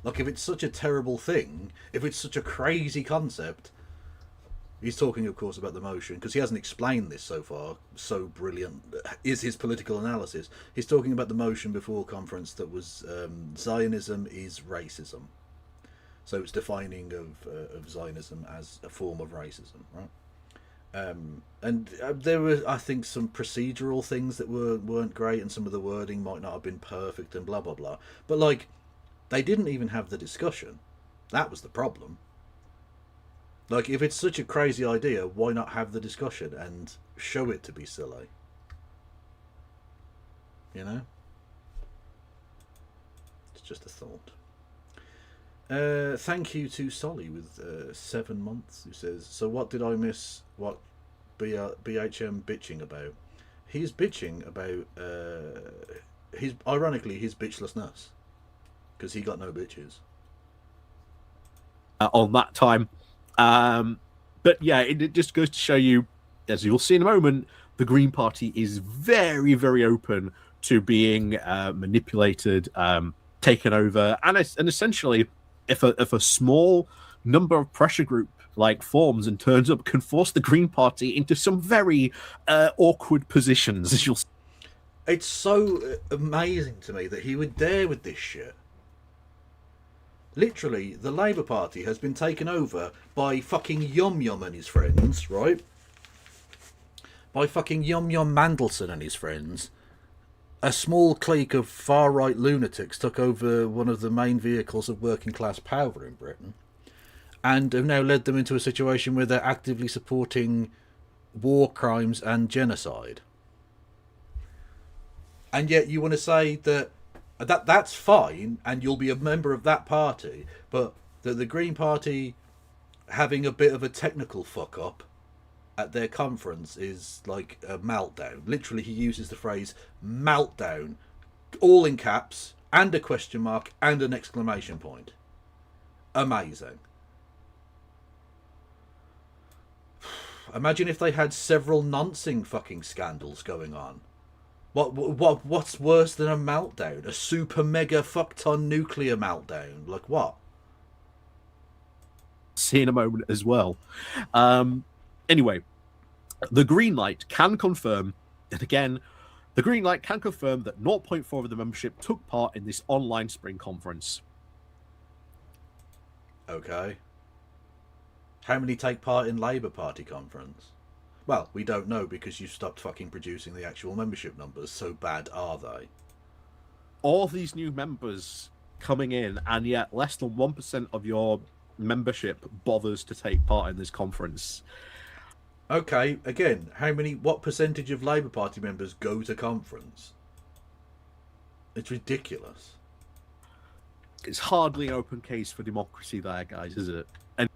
If it's such a terrible thing, if it's such a crazy concept, he's talking of course about the motion, because he hasn't explained this so far. So brilliant is his political analysis. He's talking about the motion before conference that was Zionism is racism. So it's defining of Zionism as a form of racism, right? And there were, I think, some procedural things that weren't great, and some of the wording might not have been perfect, and blah blah blah. But they didn't even have the discussion. That was the problem. If it's such a crazy idea, why not have the discussion and show it to be silly? You know? It's just a thought. Thank you to Solly with 7 months, who says, so what did I miss? What BHM bitching about? He's bitching about ironically his bitchlessness, because he got no bitches on that time. But yeah, it just goes to show you, as you'll see in a moment, the Green Party is very, very open to being manipulated, taken over, and essentially if a small number of pressure group like forms and turns up, can force the Green Party into some very awkward positions, as you'll see. It's so amazing to me that he would dare with this shit. Literally, the Labour Party has been taken over by fucking Yum Yum and his friends, right? By fucking Yum Yum Mandelson and his friends. A small clique of far-right lunatics took over one of the main vehicles of working class power in Britain, and have now led them into a situation where they're actively supporting war crimes and genocide. And yet you want to say that's fine, and you'll be a member of that party, but that the Green Party having a bit of a technical fuck up at their conference is like a meltdown. Literally, he uses the phrase meltdown, all in caps, and a question mark, and an exclamation point. Amazing. Imagine if they had several noncing fucking scandals going on. What's worse than a meltdown? A super mega fuck-ton nuclear meltdown? Like what? See in a moment as well. Anyway, the Green Light can confirm, and again, the Green Light can confirm that 0.4 of the membership took part in this online spring conference. Okay. How many take part in Labour Party conference? Well, we don't know because you stopped fucking producing the actual membership numbers. So bad are they? All these new members coming in, and yet less than 1% of your membership bothers to take part in this conference. Okay, again, what percentage of Labour Party members go to conference? It's ridiculous. It's hardly an open case for democracy there, guys, is it? And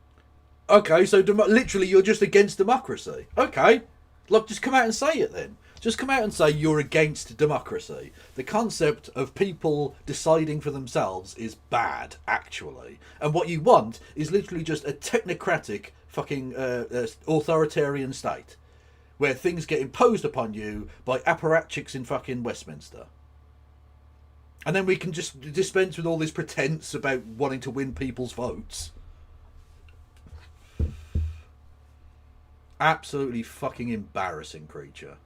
okay, so literally you're just against democracy. Okay, look, just come out and say it then. Just come out and say you're against democracy. The concept of people deciding for themselves is bad, actually. And what you want is literally just a technocratic fucking authoritarian state where things get imposed upon you by apparatchiks in fucking Westminster. And then we can just dispense with all this pretense about wanting to win people's votes. Absolutely fucking embarrassing creature.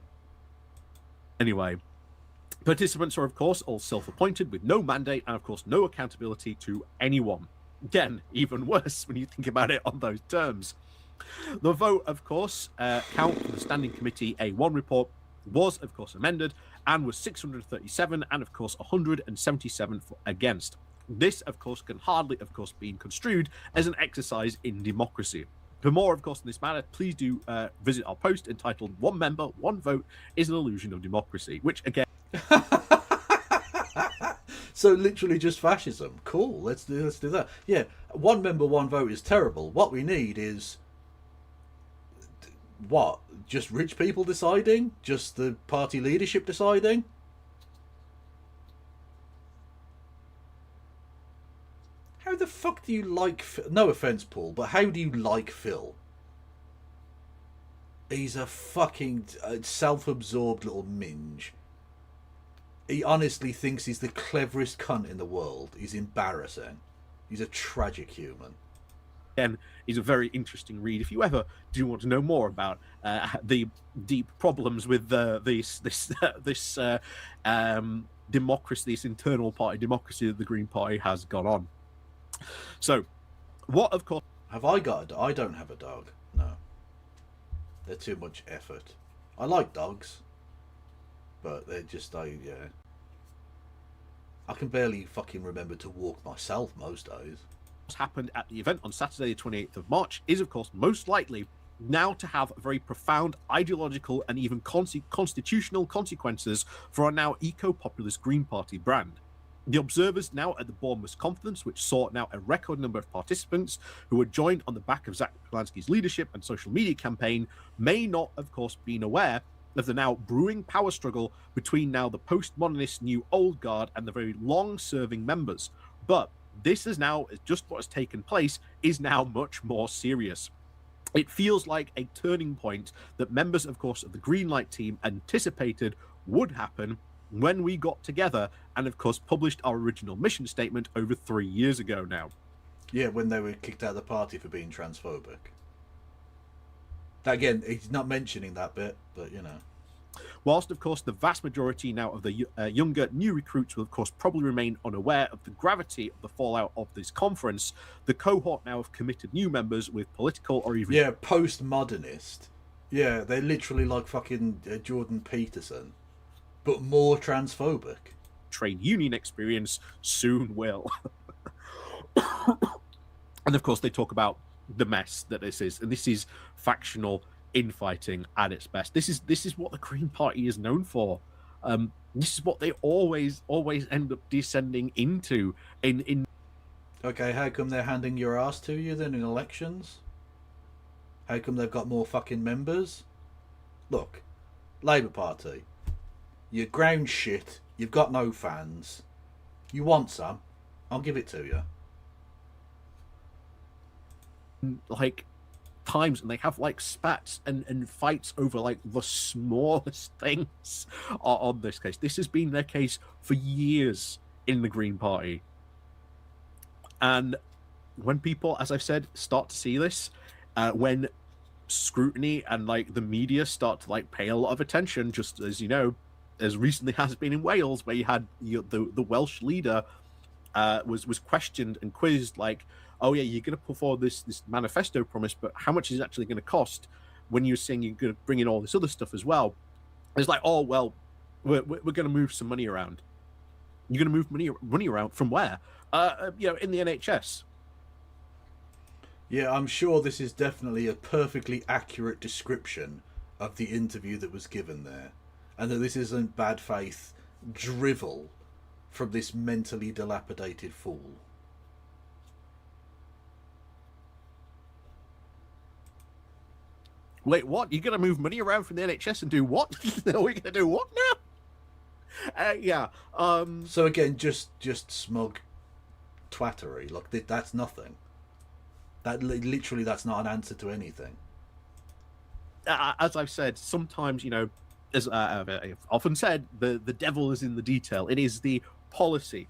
Anyway, participants are, of course, all self-appointed with no mandate and, of course, no accountability to anyone. Again, even worse when you think about it on those terms. The vote, of course, count for the Standing Committee A1 report was, of course, amended and was 637 and, of course, 177 against. This, of course, can hardly, of course, be construed as an exercise in democracy. For more, of course, on this matter, please do visit our post entitled "One Member, One Vote is an Illusion of Democracy," which, again... So literally just fascism. Cool, let's do that. Yeah, one member, one vote is terrible. What we need is... what? Just rich people deciding? Just the party leadership deciding? How the fuck do you like... no offence, Paul, but how do you like Phil? He's a fucking self-absorbed little minge. He honestly thinks he's the cleverest cunt in the world. He's embarrassing. He's a tragic human. Again, is a very interesting read. If you ever do want to know more about the deep problems with this democracy, this internal party democracy that the Green Party has gone on. So, what, of course... Have I got I don't have a dog. No. They're too much effort. I like dogs. But they're just, yeah. I can barely fucking remember to walk myself most days. What's happened at the event on Saturday the 28th of March is, of course, most likely now to have very profound ideological and even constitutional consequences for our now eco-populist Green Party brand. The observers now at the Bournemouth conference, which saw now a record number of participants who were joined on the back of Zach Polanski's leadership and social media campaign, may not, of course, been aware of the now brewing power struggle between now the postmodernist new old guard and the very long-serving members. But this is now, just what has taken place, is now much more serious. It feels like a turning point that members, of course, of the Green Light team anticipated would happen when we got together and, of course, published our original mission statement over 3 years ago now. Yeah, when they were kicked out of the party for being transphobic. That, again, he's not mentioning that bit, but you know. Whilst, of course, the vast majority now of the younger new recruits will, of course, probably remain unaware of the gravity of the fallout of this conference, the cohort now of committed new members with political or even... Yeah, postmodernist. Yeah, they're literally like fucking Jordan Peterson, but more transphobic. Trade union experience soon will. And, of course, they talk about the mess that this is, and this is factional infighting at its best. This is what the Green Party is known for. This is what they always end up descending into. Okay, how come they're handing your ass to you then in elections? How come they've got more fucking members? Look, Labour Party, you're ground shit. You've got no fans. You want some? I'll give it to you. Like times, and they have like spats and fights over like the smallest things on this case. This has been their case for years in the Green Party. And when people, as I've said, start to see this, when scrutiny and like the media start to like pay a lot of attention, just as you know, as recently has been in Wales, where you had the Welsh leader was questioned and quizzed, like, oh yeah, you're going to put forward this manifesto promise, but how much is it actually going to cost when you're saying you're going to bring in all this other stuff as well? It's like, oh well, we're going to move some money around. You're going to move money around from where? In the NHS. Yeah, I'm sure this is definitely a perfectly accurate description of the interview that was given there, and that this isn't bad faith drivel from this mentally dilapidated fool. Wait, what? You're going to move money around from the NHS and do what? Are we going to do what now? Yeah. So again, just smug twattery. Like, that's nothing. That literally, that's not an answer to anything. As I've said, sometimes, you know, as I've often said, the devil is in the detail. It is the policy.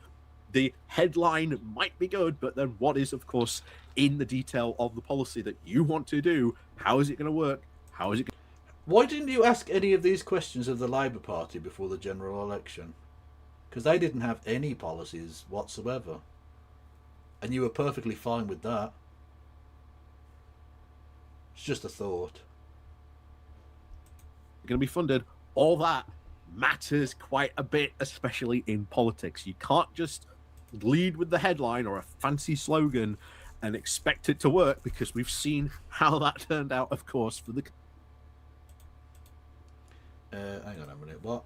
The headline might be good, but then what is, of course, in the detail of the policy that you want to do? How is it going to work? How is it? Why didn't you ask any of these questions of the Labour Party before the general election? Because they didn't have any policies whatsoever, and you were perfectly fine with that. It's just a thought. Going to be funded. All that matters quite a bit, especially in politics. You can't just lead with the headline or a fancy slogan and expect it to work, because we've seen how that turned out, of course, for the... Hang on a minute, what?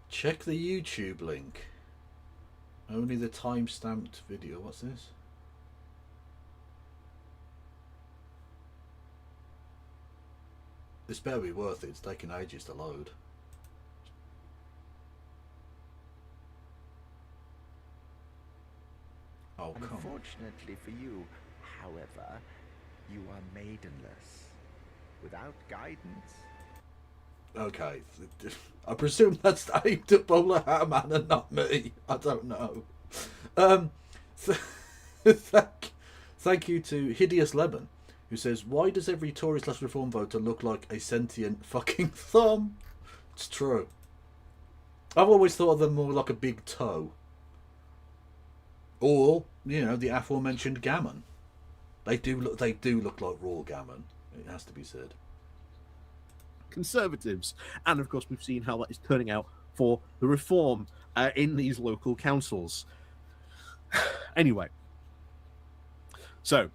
Check the YouTube link. Only the time-stamped video. What's this? This better be worth it. It's taking ages to load. Oh, come on. Unfortunately for you, however, you are maidenless, without guidance. Okay, I presume that's aimed at Bowler Hatman and not me. I don't know. Thank you to Hideous Lemon, who says, why does every Tory/Reform voter look like a sentient fucking thumb? It's true. I've always thought of them more like a big toe. Or, you know, the aforementioned gammon. They do look like raw gammon. It has to be said. Conservatives, and of course we've seen how that is turning out for the reform in these local councils. Anyway, so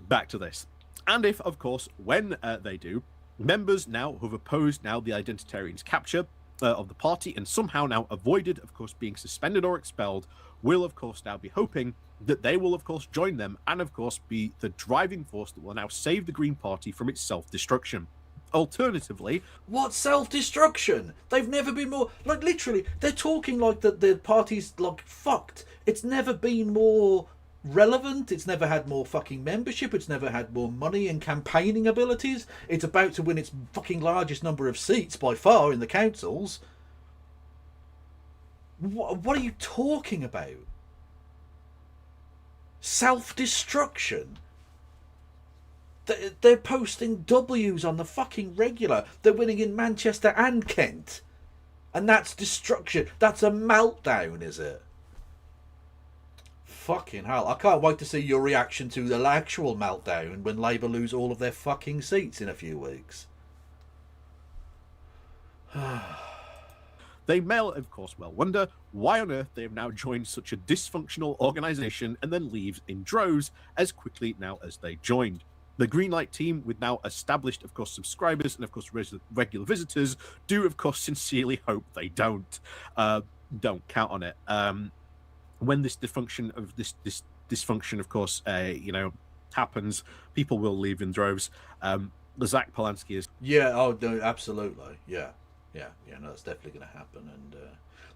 back to this. And if, of course, when they do, members now who've opposed now the Identitarians' capture of the party and somehow now avoided, of course, being suspended or expelled, will, of course, now be hoping that they will, of course, join them and, of course, be the driving force that will now save the Green Party from its self-destruction. Alternatively... What self-destruction? They've never been more... Like, literally, they're talking like the party's, like, fucked. It's never been more relevant. It's never had more fucking membership. It's never had more money and campaigning abilities. It's about to win its fucking largest number of seats by far in the councils. What are you talking about? Self-destruction. They're posting W's on the fucking regular. They're winning in Manchester and Kent. And that's destruction. That's a meltdown, is it? Fucking hell. I can't wait to see your reaction to the actual meltdown when Labour lose all of their fucking seats in a few weeks. They may, of course, well wonder why on earth they have now joined such a dysfunctional organisation and then leave in droves as quickly now as they joined. The Greenlight team, with now established, of course, subscribers and, of course, regular visitors, do, of course, sincerely hope they don't. Don't count on it. When this dysfunction, of course, happens, people will leave in droves. Zach Polanski is... Yeah, oh, no, absolutely. Yeah, no, that's definitely going to happen. And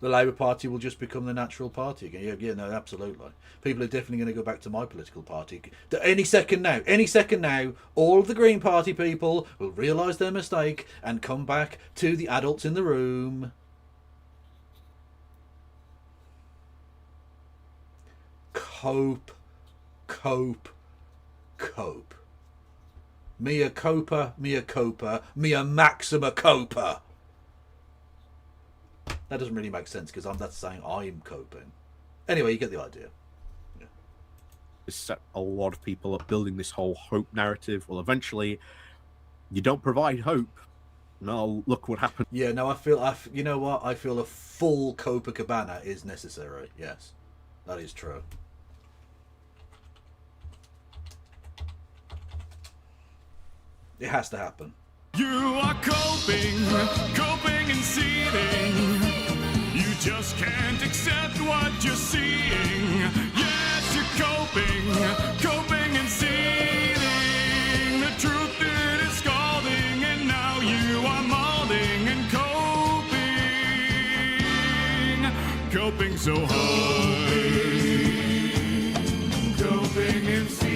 the Labour Party will just become the natural party again. Yeah, no, absolutely. People are definitely going to go back to my political party. Any second now, all of the Green Party people will realise their mistake and come back to the adults in the room. Cope. Mea culpa, mea maxima culpa. That doesn't really make sense because that's saying I'm coping. Anyway, you get the idea. Yeah. Set a lot of people up building this whole hope narrative. Well, eventually, you don't provide hope. No, look what happened. Yeah, no, you know what? I feel a full Copacabana is necessary. Yes, that is true. It has to happen. You are coping and seething. You just can't accept what you're seeing. Yes, you're coping and seething. The truth it is scalding, and now you are molding and coping so hard. Coping and seething.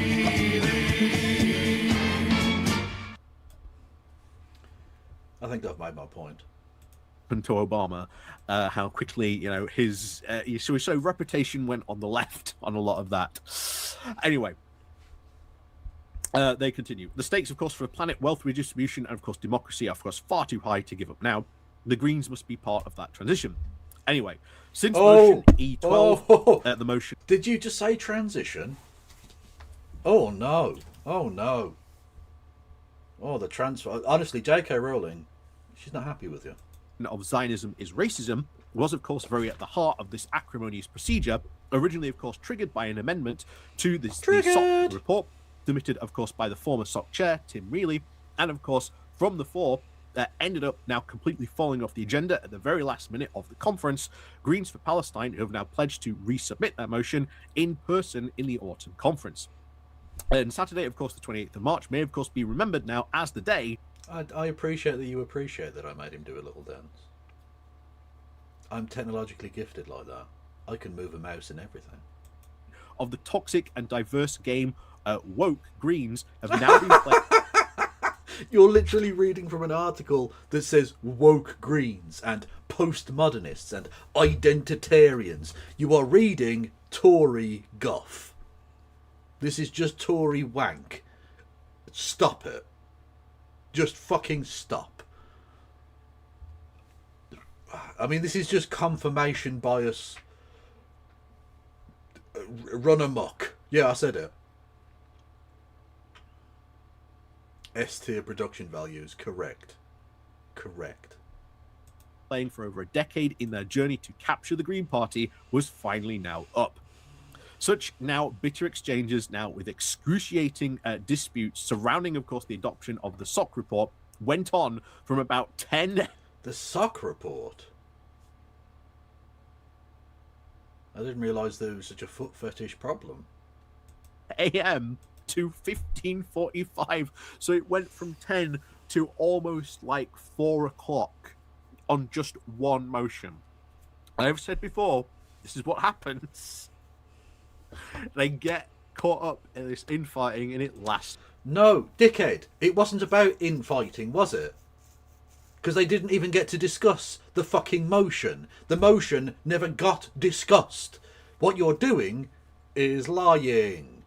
I think I've made my point. To Obama, how quickly his so reputation went on the left on a lot of that. Anyway, they continue. The stakes, of course, for planet wealth redistribution and, of course, democracy are, of course, far too high to give up now. The Greens must be part of that transition. Anyway, since motion E12, the motion. Did you just say transition? Oh no! Oh, the transfer. Honestly, J.K. Rowling, she's not happy with you. Of Zionism is racism was, of course, very at the heart of this acrimonious procedure, originally, of course, triggered by an amendment to the SOC report, submitted, of course, by the former SOC chair, Tim Reilly, and, of course, from the floor, that ended up now completely falling off the agenda at the very last minute of the conference. Greens for Palestine have now pledged to resubmit that motion in person in the autumn conference. And Saturday, of course, the 28th of March, may, of course, be remembered now as the day. I appreciate that you appreciate that I made him do a little dance. I'm technologically gifted like that. I can move a mouse and everything. Of the toxic and diverse game, woke Greens have now been played. You're literally reading from an article that says woke Greens and postmodernists and identitarians. You are reading Tory guff. This is just Tory wank. Stop it. Just fucking stop. I mean, this is just confirmation bias. Run amok. Yeah, I said it. S-tier production values. Correct. Playing for over a decade in their journey to capture the Green Party was finally now up. Such now bitter exchanges now with excruciating disputes surrounding, of course, the adoption of the SOC report went on from about 10... The SOC report? I didn't realise there was such a foot fetish problem. a.m. to 15:45. So it went from 10 to almost like 4 o'clock on just one motion. I've said before, this is what happens. They get caught up in this infighting and it lasts. No, dickhead. It wasn't about infighting, was it? Because they didn't even get to discuss the fucking motion. The motion never got discussed. What you're doing is lying.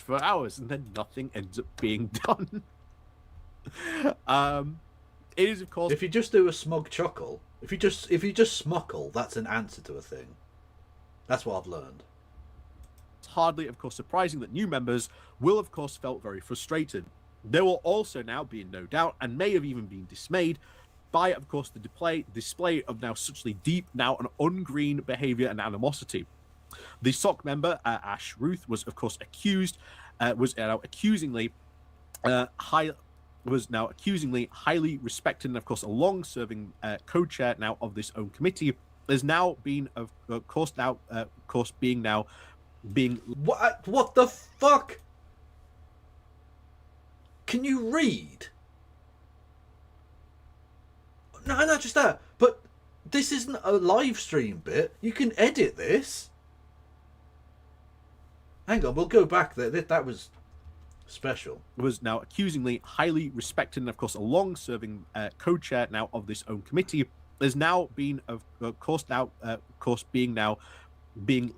For hours, and then nothing ends up being done. It is, of course, if you just do a smug chuckle, if you just smuckle, that's an answer to a thing. That's what I've learned. It's hardly, of course, surprising that new members will, of course, felt very frustrated. There will also now be in no doubt, and may have even been dismayed by, of course, the display of now suchly deep, now an ungreen behaviour and animosity. The SOC member, Ash Ruth, was, of course, accused, was now accusingly highly respected, and, of course, a long-serving co-chair now of this own committee, has now been, being what the fuck? Can you read? No, not just that. But this isn't a live stream bit. You can edit this. Hang on, we'll go back there. That was special. Was now accusingly highly respected, and, of course, a long-serving co-chair now of this own committee, has now been, being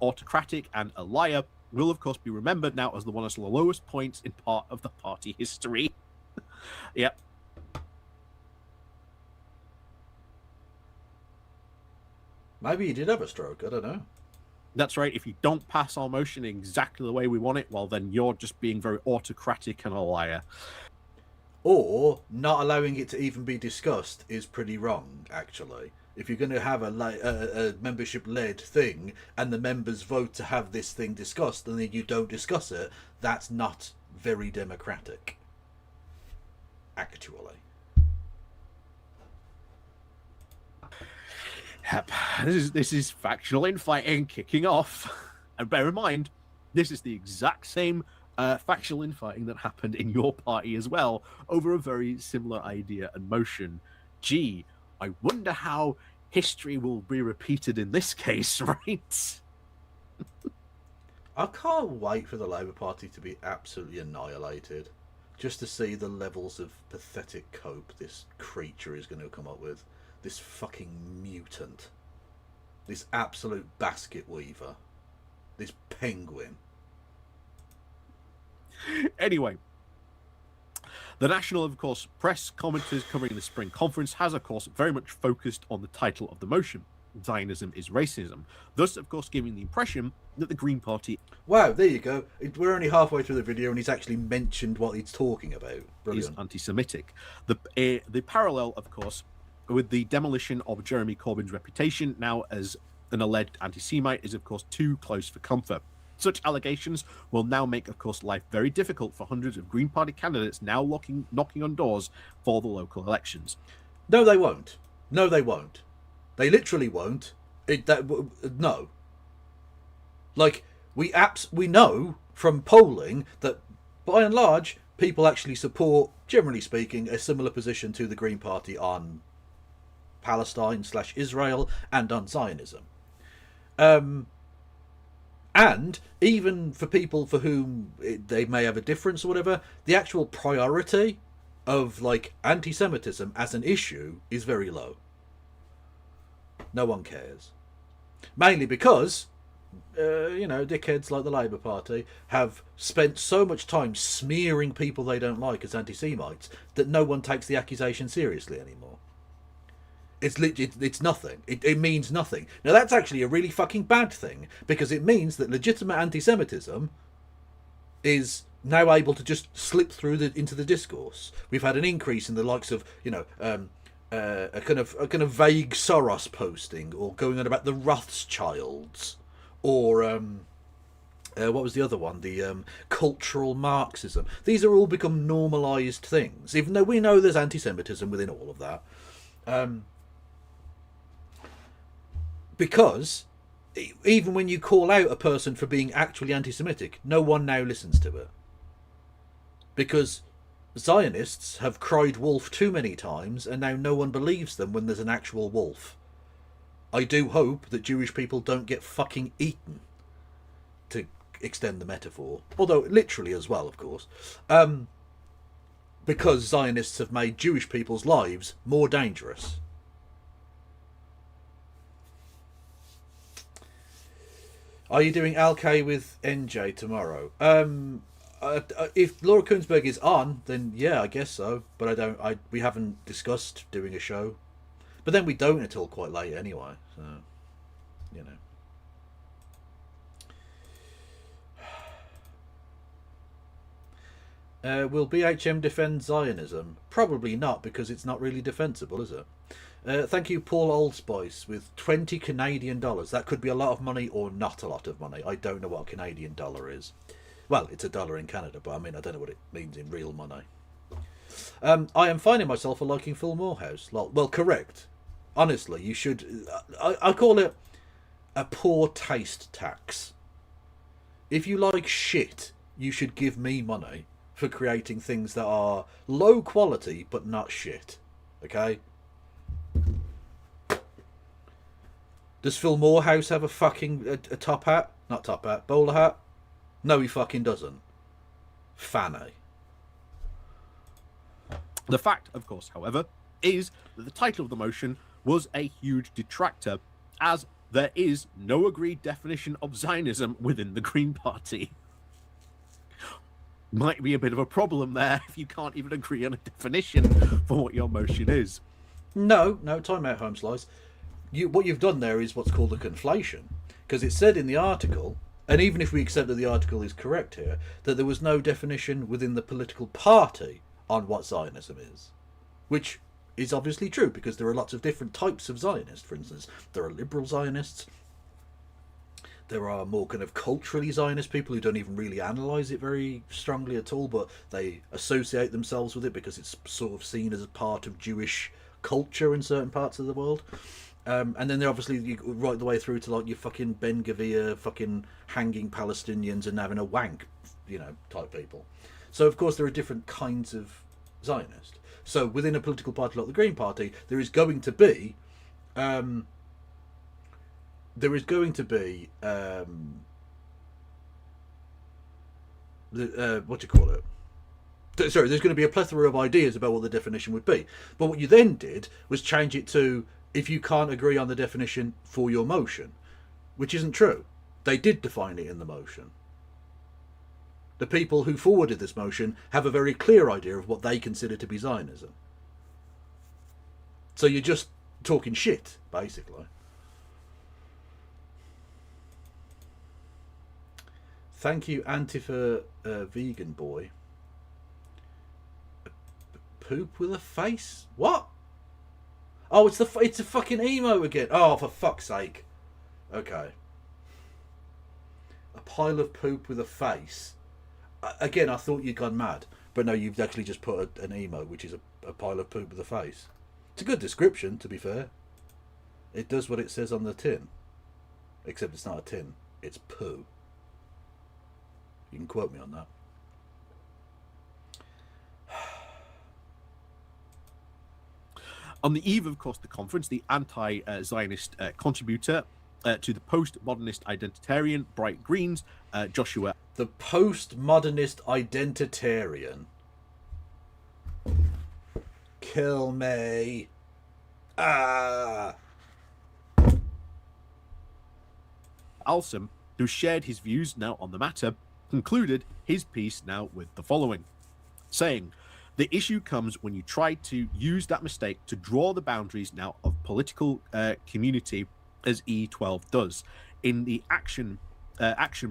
autocratic and a liar, will, of course, be remembered now as one of the lowest points in part of the party history. Yep. Maybe he did have a stroke, I don't know. That's right, if you don't pass our motion exactly the way we want it, well, then you're just being very autocratic and a liar. Or not allowing it to even be discussed is pretty wrong, actually. If you're going to have a membership-led thing and the members vote to have this thing discussed and then you don't discuss it, that's not very democratic, actually. Yep. This is factional infighting kicking off. And bear in mind, this is the exact same factional infighting that happened in your party as well over a very similar idea and motion. Gee, I wonder how history will be repeated in this case, right? I can't wait for the Labour Party to be absolutely annihilated, just to see the levels of pathetic cope this creature is going to come up with. This fucking mutant. This absolute basket weaver. This penguin. Anyway, the national, of course, press commenters covering the spring conference has, of course, very much focused on the title of the motion, Zionism is Racism, thus, of course, giving the impression that the Green Party... Wow, there you go. We're only halfway through the video and he's actually mentioned what he's talking about. Brilliant. Is anti-Semitic. The parallel, of course, with the demolition of Jeremy Corbyn's reputation now as an alleged anti-Semite is, of course, too close for comfort. Such allegations will now make, of course, life very difficult for hundreds of Green Party candidates now knocking on doors for the local elections. No, they won't. No, they won't. They literally won't. No. Like, we know from polling that, by and large, people actually support, generally speaking, a similar position to the Green Party on Palestine/Israel and on Zionism. And even for people for whom they may have a difference or whatever, the actual priority of, like, anti-Semitism as an issue is very low. No one cares. Mainly because, dickheads like the Labour Party have spent so much time smearing people they don't like as anti-Semites that no one takes the accusation seriously anymore. It's nothing. It means nothing. Now, that's actually a really fucking bad thing, because it means that legitimate anti-Semitism is now able to just slip through into the discourse. We've had an increase in the likes of, a kind of vague Soros posting, or going on about the Rothschilds, or what was the other one? The cultural Marxism. These are all become normalised things, even though we know there's anti-Semitism within all of that. Because even when you call out a person for being actually anti-Semitic, no one now listens to it. Because Zionists have cried wolf too many times, and now no one believes them when there's an actual wolf. I do hope that Jewish people don't get fucking eaten, to extend the metaphor. Although, literally as well, of course. But because Zionists have made Jewish people's lives more dangerous. Are you doing Al-K with NJ tomorrow? If Laura Kunsberg is on, then yeah, I guess so. But we haven't discussed doing a show. But then we don't until quite late anyway. So, you know. Will BHM defend Zionism? Probably not, because it's not really defensible, is it? Thank you, Paul Oldspice, with 20 Canadian dollars. That could be a lot of money or not a lot of money. I don't know what a Canadian dollar is. Well, it's a dollar in Canada, but I mean, I don't know what it means in real money. I am finding myself a liking Phil Morehouse. Well, correct. Honestly, you should... I call it a poor taste tax. If you like shit, you should give me money for creating things that are low quality but not shit. Okay? Does Phil Morehouse have a fucking a top hat? Not top hat, bowler hat? No, he fucking doesn't. Fanny. The fact, of course, however, is that the title of the motion was a huge detractor, as there is no agreed definition of Zionism within the Green Party. Might be a bit of a problem there if you can't even agree on a definition for what your motion is. No, time out, Home Slice. What you've done there is what's called a conflation, because it said in the article, and even if we accept that the article is correct here, that there was no definition within the political party on what Zionism is, which is obviously true, because there are lots of different types of Zionists. For instance, there are liberal Zionists, there are more kind of culturally Zionist people who don't even really analyse it very strongly at all, but they associate themselves with it because it's sort of seen as a part of Jewish culture in certain parts of the world. And then they're obviously right the way through to like your fucking Ben Gavir fucking hanging Palestinians and having a wank, type people. So of course there are different kinds of Zionist. So within a political party like the Green Party, there is going to be what do you call it? Sorry, there's going to be a plethora of ideas about what the definition would be. But what you then did was change it to, if you can't agree on the definition for your motion, which isn't true. They did define it in the motion. The people who forwarded this motion have a very clear idea of what they consider to be Zionism. So you're just talking shit, basically. Thank you, Antifa Vegan Boy. Poop with a face? What? Oh, it's a fucking emo again. Oh, for fuck's sake. Okay. A pile of poop with a face. Again, I thought you'd gone mad. But no, you've actually just put an emo, which is a pile of poop with a face. It's a good description, to be fair. It does what it says on the tin. Except it's not a tin. It's poo. You can quote me on that. On the eve of, course, the conference, the anti-Zionist contributor to the post-modernist identitarian Bright Greens, Joshua. The post-modernist identitarian. Kill me. Alsam, who shared his views now on the matter, concluded his piece now with the following, saying, "The issue comes when you try to use that mistake to draw the boundaries now of political community, as E12 does. In the action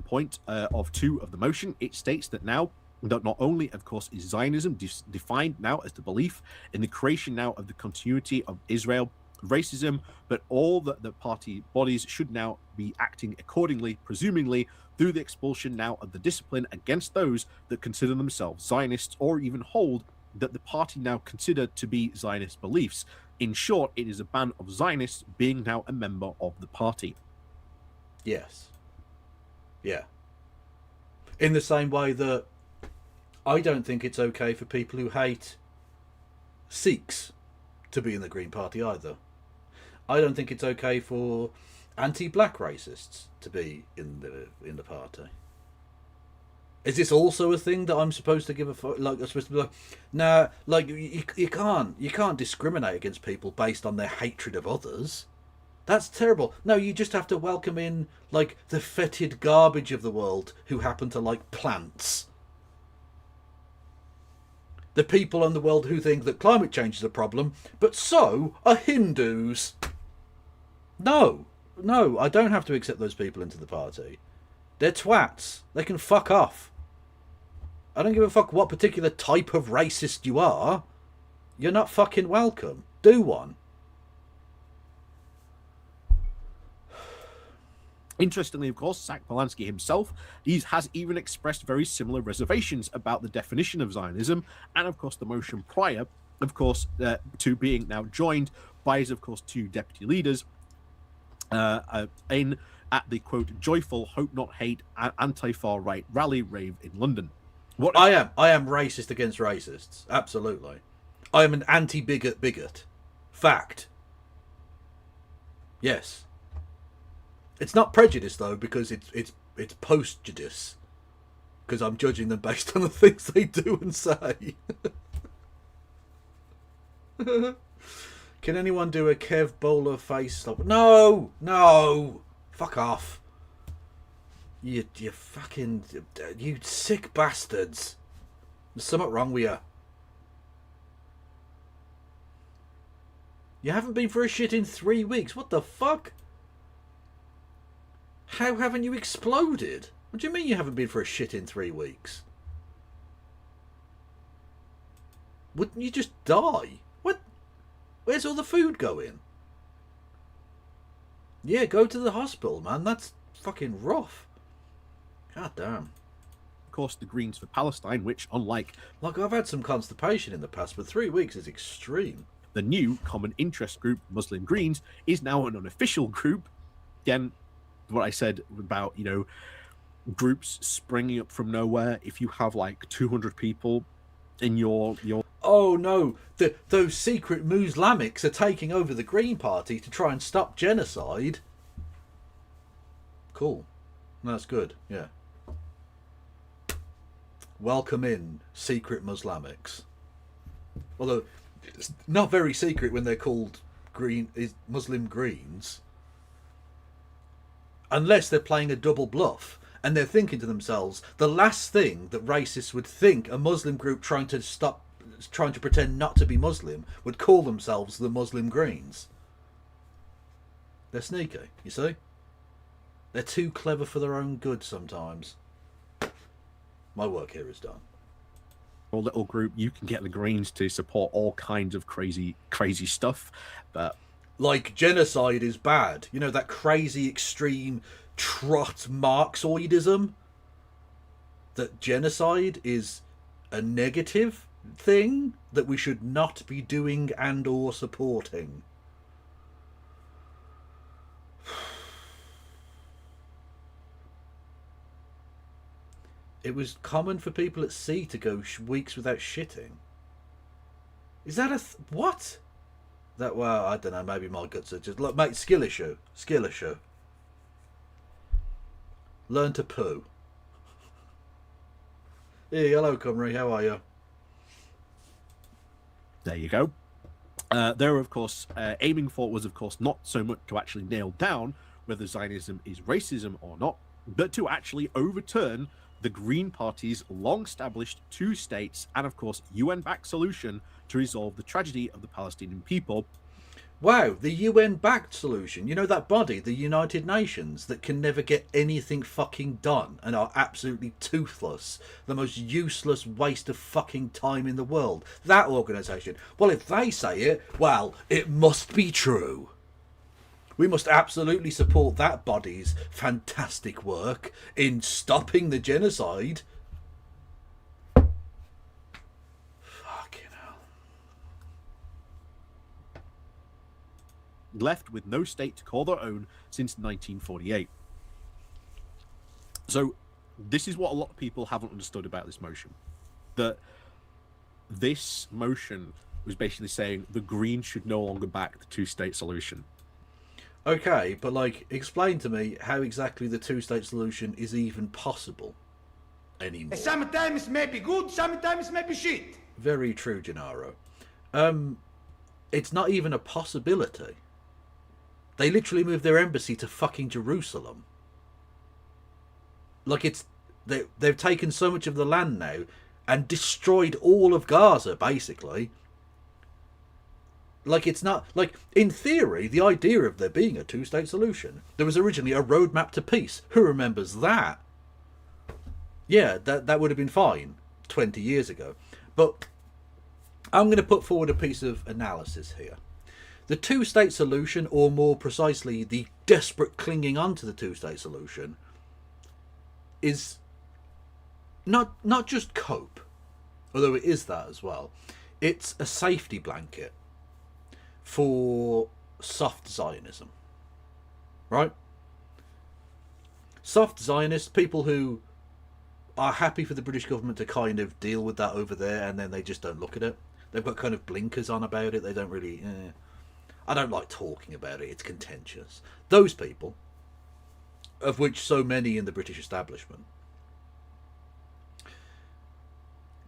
point of 2 of the motion, it states that now, that not only, of course, is Zionism defined now as the belief in the creation now of the continuity of Israel, racism, but all the party bodies should now be acting accordingly, presumably through the expulsion now of the discipline against those that consider themselves Zionists or even hold that the party now consider to be Zionist beliefs. In short, it is a ban of Zionists being now a member of the party." Yes. Yeah. In the same way that I don't think it's okay for people who hate Sikhs to be in the Green Party either. I don't think it's okay for anti-black racists to be in the party. Is this also a thing that I'm supposed to give a fuck? Like, I'm supposed to be like, nah, like you can't discriminate against people based on their hatred of others. That's terrible. No, you just have to welcome in like the fetid garbage of the world who happen to like plants. The people in the world who think that climate change is a problem, but so are Hindus. No, I don't have to accept those people into the party. They're twats. They can fuck off. I don't give a fuck what particular type of racist you are. You're not fucking welcome. Do one. Interestingly, of course, Zach Polanski himself has even expressed very similar reservations about the definition of Zionism, and of course the motion prior, of course, to being now joined by his, of course, two deputy leaders at the quote joyful hope not hate anti-far right rally rave in London. What I am racist against racists. Absolutely. I am an anti-bigot. Fact. Yes. It's not prejudice though, because it's post-judice. Because I'm judging them based on the things they do and say. Can anyone do a Kev Bowler face stop? No! Fuck off. You fucking... You sick bastards. There's something wrong with you. You haven't been for a shit in 3 weeks. What the fuck? How haven't you exploded? What do you mean you haven't been for a shit in 3 weeks? Wouldn't you just die? What? Where's all the food going? Yeah, go to the hospital, man. That's fucking rough. God damn. Of course, the Greens for Palestine, which, unlike... Like, I've had some constipation in the past, but 3 weeks is extreme. The new common interest group, Muslim Greens, is now an unofficial group. Again, what I said about, you know, groups springing up from nowhere. If you have, like, 200 people in your... Oh, no. Those secret Muslimics are taking over the Green Party to try and stop genocide. Cool. That's good, yeah. Welcome in, secret Muslimics. Although, it's not very secret when they're called Muslim Greens. Unless they're playing a double bluff and they're thinking to themselves, the last thing that racists would think a Muslim group trying to pretend not to be Muslim would call themselves the Muslim Greens. They're sneaky, you see? They're too clever for their own good sometimes. My work here is done. Or little group, you can get the Greens to support all kinds of crazy stuff, but like genocide is bad. You know, that crazy extreme trot Marxoidism. That genocide is a negative thing that we should not be doing and or supporting. It was common for people at sea to go weeks without shitting. Is that a... what? That, well, I don't know, maybe my guts are just... Look, mate, skill issue. Learn to poo. Hey, hello, Cymru, how are you? There you go. There, of course, aiming for was, of course, not so much to actually nail down whether Zionism is racism or not, but to actually overturn the Green Party's long-established 2 states and, of course, UN-backed solution to resolve the tragedy of the Palestinian people. Wow, the UN-backed solution. You know that body, the United Nations, that can never get anything fucking done and are absolutely toothless. The most useless waste of fucking time in the world. That organisation. Well, if they say it, well, it must be true. We must absolutely support that body's fantastic work in stopping the genocide. Fucking hell. Left with no state to call their own since 1948. So this is what a lot of people haven't understood about this motion. That this motion was basically saying the Greens should no longer back the 2-state solution. Okay, but like, explain to me how exactly the 2-state solution is even possible. anymore. Sometimes may be good, sometimes may be shit. Very true, Gennaro. It's not even a possibility. They literally moved their embassy to fucking Jerusalem. Like, they've taken so much of the land now and destroyed all of Gaza, basically. Like, it's not... Like, in theory, the idea of there being a two-state solution, there was originally a roadmap to peace. Who remembers that? Yeah, that would have been fine 20 years ago. But I'm going to put forward a piece of analysis here. The two-state solution, or more precisely, the desperate clinging on to the two-state solution, is not just cope, although it is that as well. It's a safety blanket for soft Zionism, right? Soft Zionists, people who are happy for the British government to kind of deal with that over there, and then they just don't look at it. They've got kind of blinkers on about it. They don't really... I don't like talking about it. It's contentious. Those people, of which so many in the British establishment,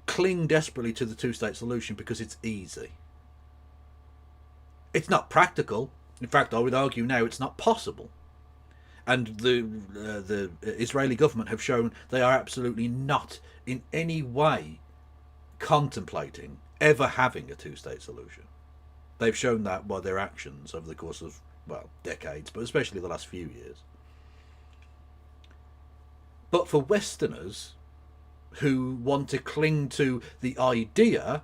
cling desperately to the two-state solution because it's easy. It's not practical. In fact, I would argue now it's not possible. And the Israeli government have shown they are absolutely not in any way contemplating ever having a two-state solution. They've shown that by their actions over the course of, well, decades, but especially the last few years. But for Westerners who want to cling to the idea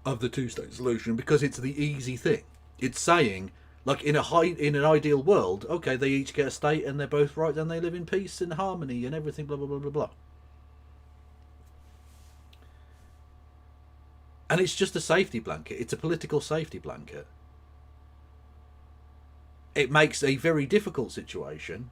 of the two-state solution because it's the easy thing, it's saying, like, in an ideal world, okay, they each get a state and they're both right, then they live in peace and harmony and everything, blah, blah, blah, blah, blah. And it's just a safety blanket. It's a political safety blanket. It makes a very difficult situation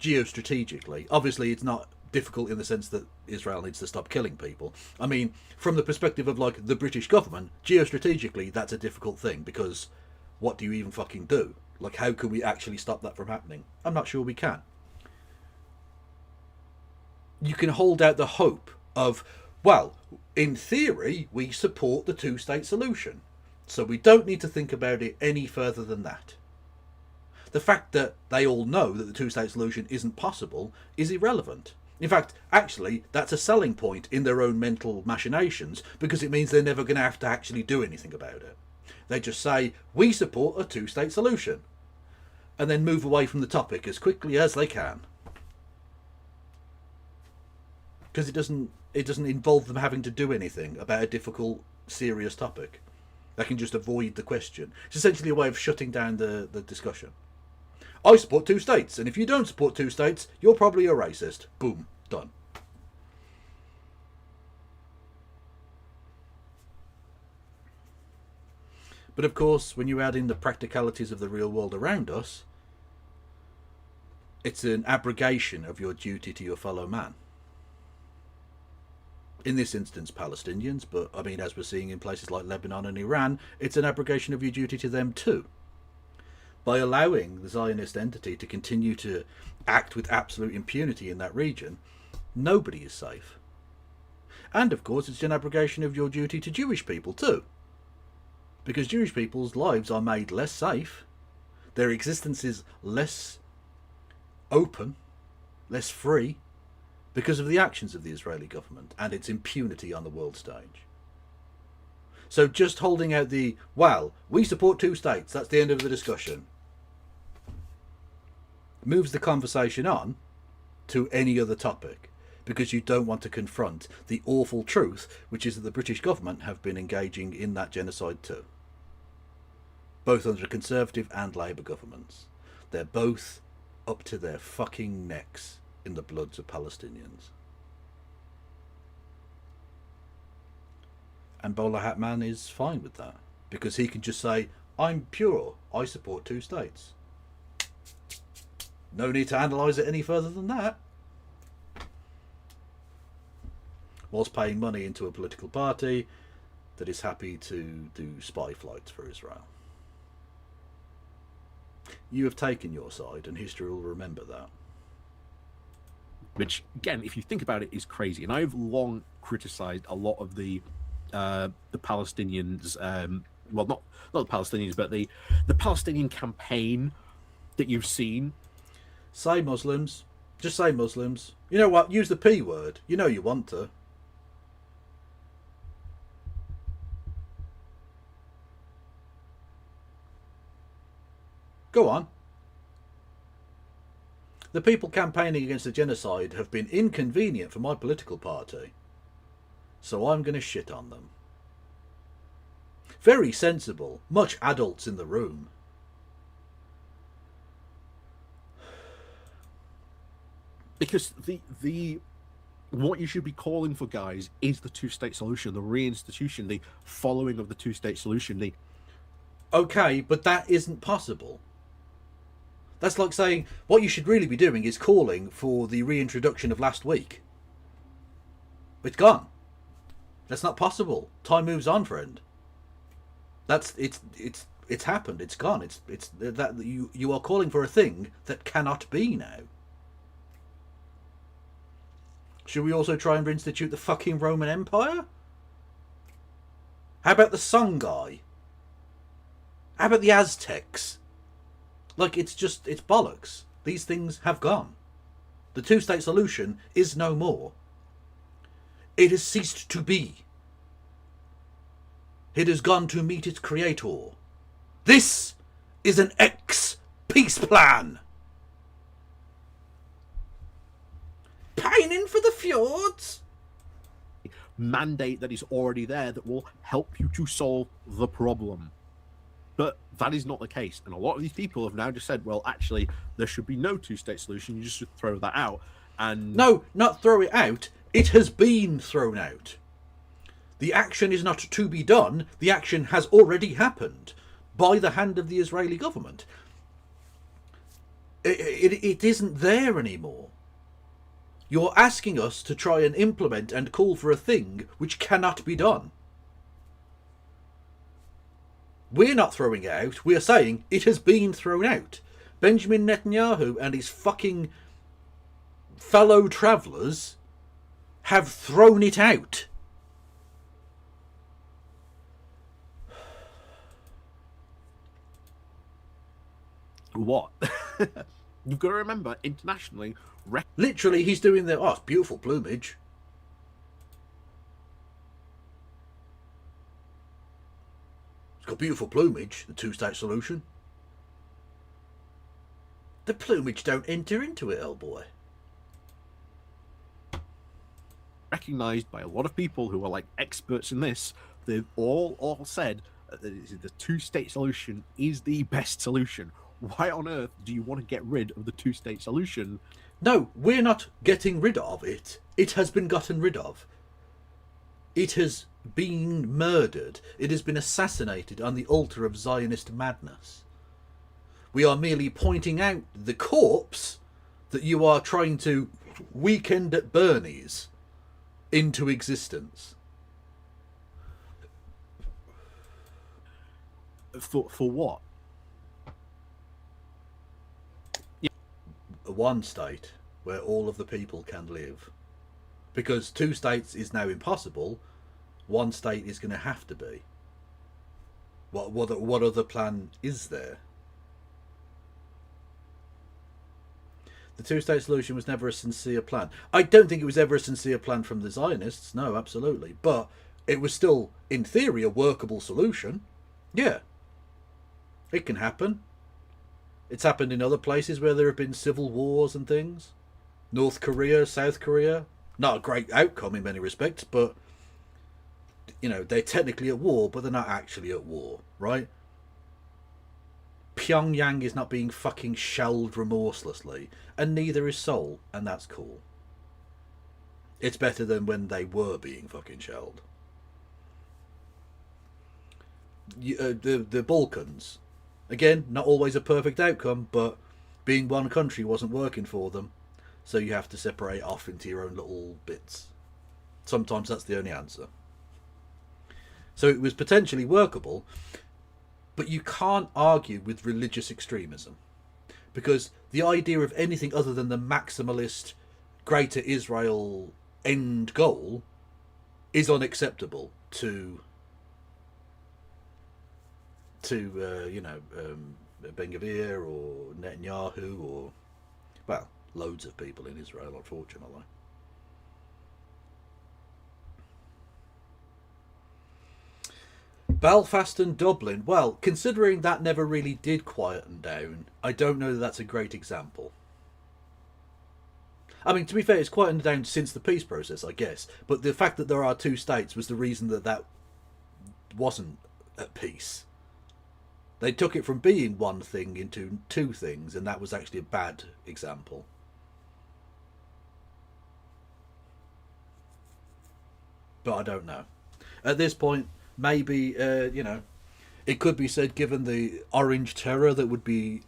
geostrategically. Obviously, it's not difficult in the sense that Israel needs to stop killing people. I mean, from the perspective of, like, the British government, geostrategically, that's a difficult thing, because what do you even fucking do? Like, how can we actually stop that from happening? I'm not sure we can. You can hold out the hope of, well, in theory, we support the two-state solution, so we don't need to think about it any further than that. The fact that they all know that the two-state solution isn't possible is irrelevant. In fact, actually, that's a selling point in their own mental machinations, because it means they're never going to have to actually do anything about it. They just say, we support a two-state solution, and then move away from the topic as quickly as they can. Because it doesn't involve them having to do anything about a difficult, serious topic. They can just avoid the question. It's essentially a way of shutting down the discussion. I support two states, and if you don't support two states, you're probably a racist. Boom. Done. But of course, when you add in the practicalities of the real world around us, it's an abrogation of your duty to your fellow man. In this instance, Palestinians, but I mean, as we're seeing in places like Lebanon and Iran, it's an abrogation of your duty to them too. By allowing the Zionist entity to continue to act with absolute impunity in that region, nobody is safe. And of course, it's an abrogation of your duty to Jewish people too. Because Jewish people's lives are made less safe, their existence is less open, less free, because of the actions of the Israeli government and its impunity on the world stage. So just holding out the, well, we support two states, that's the end of the discussion, moves the conversation on to any other topic, because you don't want to confront the awful truth, which is that the British government have been engaging in that genocide too. Both under Conservative and Labour governments. They're both up to their fucking necks in the bloods of Palestinians. And Bola Hatman is fine with that, because he can just say, I'm pure, I support two states. No need to analyse it any further than that. Whilst paying money into a political party that is happy to do spy flights for Israel. You have taken your side, and history will remember that. which again, if you think about it, is crazy. And I've long criticized a lot of the Palestinians, well, not the Palestinians, but the Palestinian campaign that you've seen. Say Muslims. Just say Muslims. You know what? Use the P word. You know you want to. Go on. The people campaigning against the genocide have been inconvenient for my political party, so I'm going to shit on them. Very sensible, much adults in the room. Because the what you should be calling for, guys, is the two-state solution, the reinstitution, the following of the two-state solution. Okay, but that isn't possible. That's like saying what you should really be doing is calling for the reintroduction of last week. It's gone. That's not possible. Time moves on, friend. It's happened. It's gone. It's that you are calling for a thing that cannot be now. Should we also try and reinstitute the fucking Roman Empire? How about the Songhai? How about the Aztecs? Like, it's bollocks. These things have gone. The two-state solution is no more. It has ceased to be. It has gone to meet its creator. This is an ex-peace plan. Pining for the fjords? Mandate that is already there that will help you to solve the problem. But that is not the case. And a lot of these people have now just said, well, actually, there should be no two-state solution. You just should throw that out. And no, not throw it out. It has been thrown out. The action is not to be done. The action has already happened by the hand of the Israeli government. It isn't there anymore. You're asking us to try and implement and call for a thing which cannot be done. We're not throwing it out. We are saying it has been thrown out. Benjamin Netanyahu and his fucking fellow travellers have thrown it out. What? You've got to remember, internationally... Literally, he's doing the... Oh, it's beautiful plumage. It's got beautiful plumage, the two-state solution. The plumage don't enter into it, old boy. Recognised by a lot of people who are like experts in this. They've all said that the two-state solution is the best solution. Why on earth do you want to get rid of the two-state solution? No, we're not getting rid of it. It has been gotten rid of. It has been murdered. It has been assassinated on the altar of Zionist madness. We are merely pointing out the corpse that you are trying to weekend at Bernie's into existence. For what? One state where all of the people can live. Because two states is now impossible, one state is going to have to be. What other plan is there? The two-state solution was never a sincere plan. I don't think it was ever a sincere plan from the Zionists, no, absolutely. But it was still, in theory, a workable solution. Yeah. It can happen. It's happened in other places where there have been civil wars and things. North Korea, South Korea. Not a great outcome in many respects, but, you know, they're technically at war, but they're not actually at war, right? Pyongyang is not being fucking shelled remorselessly, and neither is Seoul, and that's cool. It's better than when they were being fucking shelled. The Balkans. Again, not always a perfect outcome, but being one country wasn't working for them, so you have to separate off into your own little bits. Sometimes that's the only answer. So it was potentially workable, but you can't argue with religious extremism, because the idea of anything other than the maximalist Greater Israel end goal is unacceptable to Ben-Gvir or Netanyahu or, well, loads of people in Israel, unfortunately. Belfast and Dublin, well, considering that never really did quieten down, I don't know that that's a great example. I mean, to be fair, it's quietened down since the peace process, I guess, but the fact that there are two states was the reason that that wasn't at peace. They took it from being one thing into two things, and that was actually a bad example. But I don't know. At this point, maybe, it could be said, given the orange terror that would be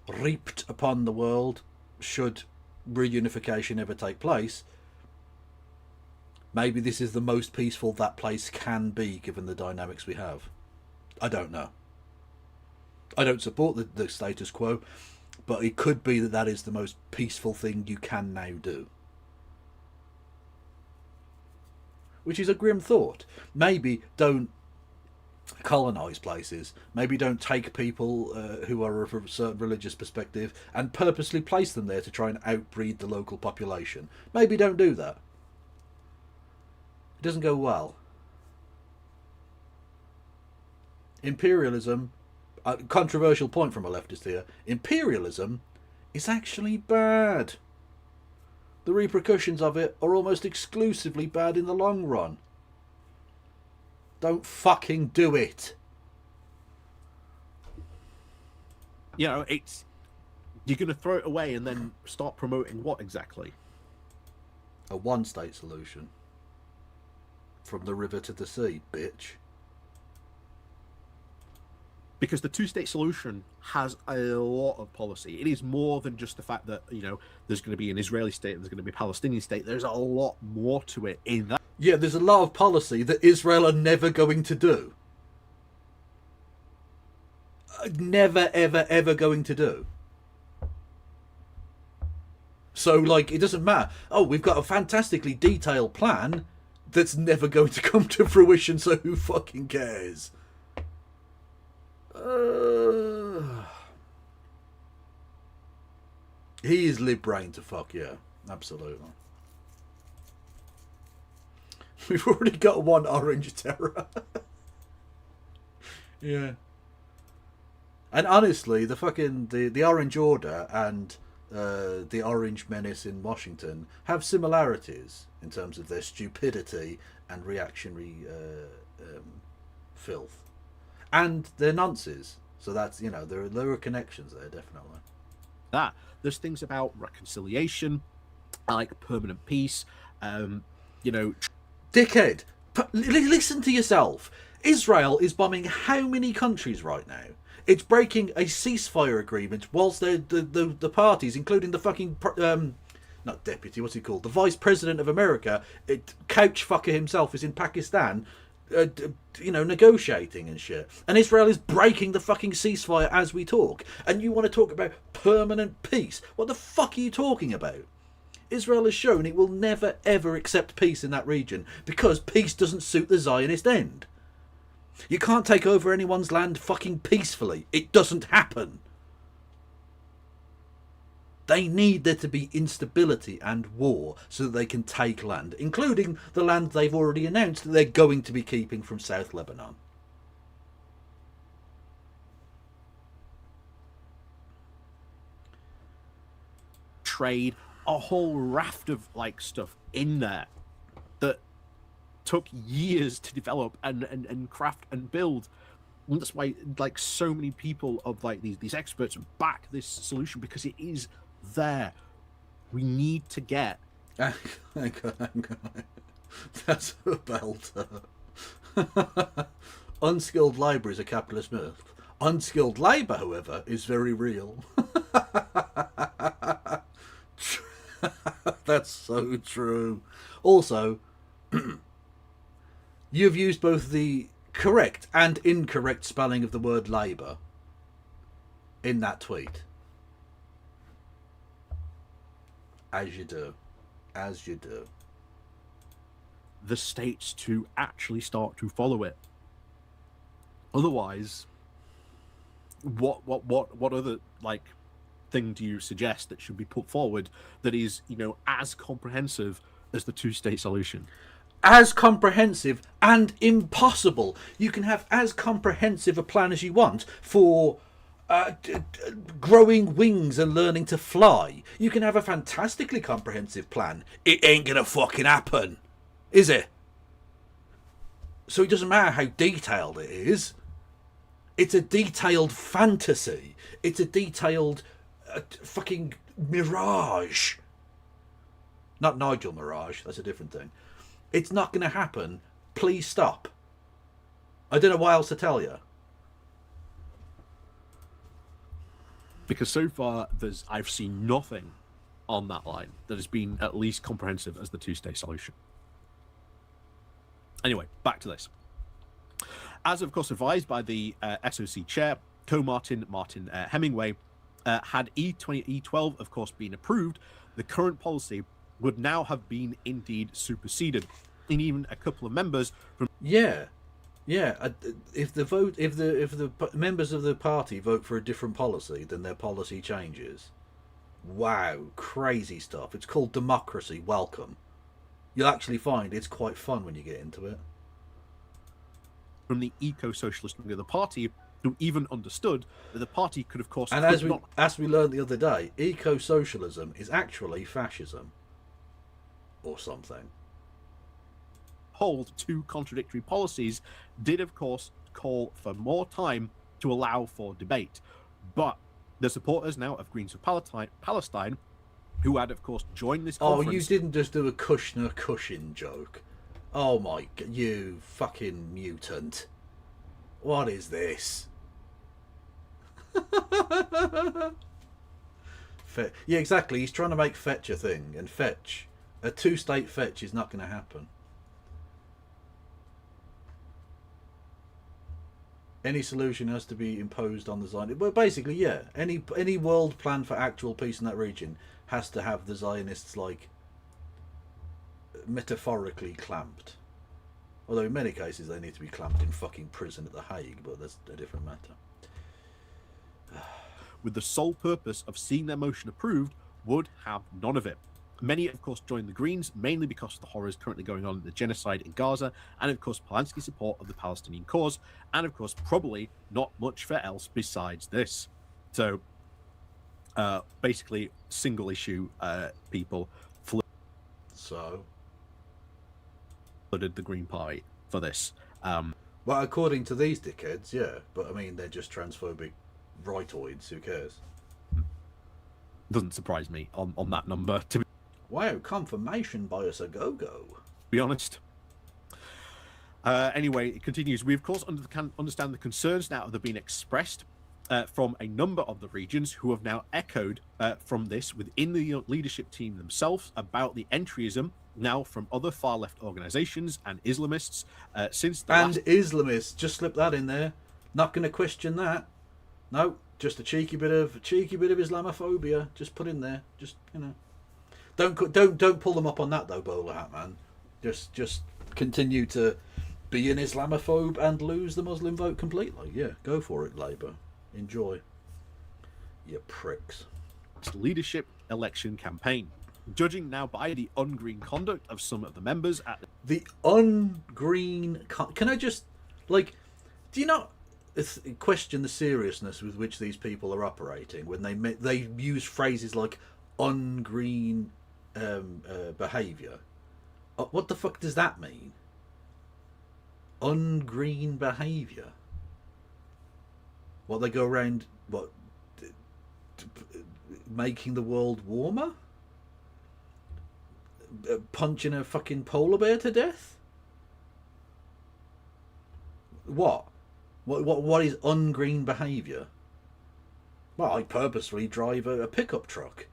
reaped upon the world should reunification ever take place, maybe this is the most peaceful that place can be given the dynamics we have. I don't know. I don't support the status quo, but it could be that that is the most peaceful thing you can now do. Which is a grim thought. Maybe don't colonise places. Maybe don't take people who are of a certain religious perspective and purposely place them there to try and outbreed the local population. Maybe don't do that. It doesn't go well. Imperialism, a controversial point from a leftist here, imperialism is actually bad. The repercussions of it are almost exclusively bad in the long run. Don't fucking do it. You know, it's... You're going to throw it away and then start promoting what exactly? A one-state solution. From the river to the sea, bitch. Because the two-state solution has a lot of policy. It is more than just the fact that, there's going to be an Israeli state, there's going to be a Palestinian state. There's a lot more to it in that. Yeah, there's a lot of policy that Israel are never going to do. Never, ever, ever going to do. So, it doesn't matter. Oh, we've got a fantastically detailed plan that's never going to come to fruition, so who fucking cares? He is lib-brain to fuck, yeah. Absolutely. We've already got one orange terror. Yeah. And honestly, the Orange Order and the Orange Menace in Washington have similarities in terms of their stupidity and reactionary filth. And they're nonces. So that's, there are connections there, definitely. There's things about reconciliation, like permanent peace, Dickhead, listen to yourself. Israel is bombing how many countries right now? It's breaking a ceasefire agreement whilst the parties, including the fucking... not deputy, what's he called? The vice president of America, couch fucker himself, is in Pakistan... negotiating and shit. And Israel is breaking the fucking ceasefire as we talk. And you want to talk about permanent peace? What the fuck are you talking about? Israel has shown it will never ever accept peace in that region because peace doesn't suit the Zionist end. You can't take over anyone's land fucking peacefully. It doesn't happen. They need there to be instability and war so that they can take land, including the land they've already announced that they're going to be keeping from South Lebanon. Trade, a whole raft of stuff in there that took years to develop and craft and build. And that's why so many people of these experts back this solution, because it is there. We need to get... Hang on. That's a belter. Unskilled labour is a capitalist myth. Unskilled labour, however, is very real. That's so true. Also, you've used both the correct and incorrect spelling of the word labour in that tweet. As you do. As you do. The states to actually start to follow it. Otherwise, what other like thing do you suggest that should be put forward that is, you know, as comprehensive as the two-state solution? As comprehensive and impossible. You can have as comprehensive a plan as you want for growing wings and learning to fly. You can have a fantastically comprehensive plan. It ain't gonna fucking happen, is it? So it doesn't matter how detailed it is. It's a detailed fantasy. It's a detailed fucking mirage. Not Nigel Mirage, that's a different thing. It's not going to happen. Please stop. I don't know what else to tell you. Because so far, I've seen nothing on that line that has been at least comprehensive as the two-state solution. Anyway, back to this. As, of course, advised by the SOC chair, Martin Hemingway, had E12, of course, been approved, the current policy would now have been indeed superseded. And even a couple of members from... Yeah. If the members of the party vote for a different policy, then their policy changes. Wow, crazy stuff. It's called democracy. Welcome. You'll actually find it's quite fun when you get into it. From the eco-socialist wing of the party, who even understood that the party could, of course... And as we learned the other day, eco-socialism is actually fascism. Or something. Hold two contradictory policies did, of course, call for more time to allow for debate. But the supporters now of Greens of Palestine, who had, of course, joined this conference... Oh, you didn't just do a Kushner-Cushin joke. Oh my god, you fucking mutant. What is this? Yeah, exactly. He's trying to make fetch a thing, and fetch. A two-state fetch is not going to happen. Any solution has to be imposed on the Zionists. Well, basically, yeah. Any world plan for actual peace in that region has to have the Zionists, like, metaphorically clamped. Although in many cases they need to be clamped in fucking prison at The Hague, but that's a different matter. With the sole purpose of seeing their motion approved, would have none of it. Many, of course, joined the Greens, mainly because of the horrors currently going on in the genocide in Gaza, and, of course, Polanski's support of the Palestinian cause, and, of course, probably not much for else besides this. So, basically, single-issue people flooded the Green Party for this. Well, according to these dickheads, yeah. But, I mean, they're just transphobic rightoids. Who cares? Doesn't surprise me on that number, to be... Wow, confirmation bias a go-go. Be honest. Anyway, it continues. We, of course, understand the concerns now that have been expressed from a number of the regions who have now echoed from this within the leadership team themselves about the entryism now from other far-left organisations and Islamists since the Islamists, just slip that in there. Not going to question that. No, just a cheeky bit of Islamophobia. Just put in there. Just, you know. Don't pull them up on that though, Bowler Hat Man. Just continue to be an Islamophobe and lose the Muslim vote completely. Yeah, go for it, Labour. Enjoy. You pricks. Leadership election campaign. Judging now by the ungreen conduct of some of the members at the ungreen. Can I just, like, do you not question the seriousness with which these people are operating when they use phrases like ungreen behaviour? What the fuck does that mean? Ungreen behaviour? What, they go around making the world warmer? Punching a fucking polar bear to death? What is ungreen behaviour? Well, I purposely drive a pickup truck,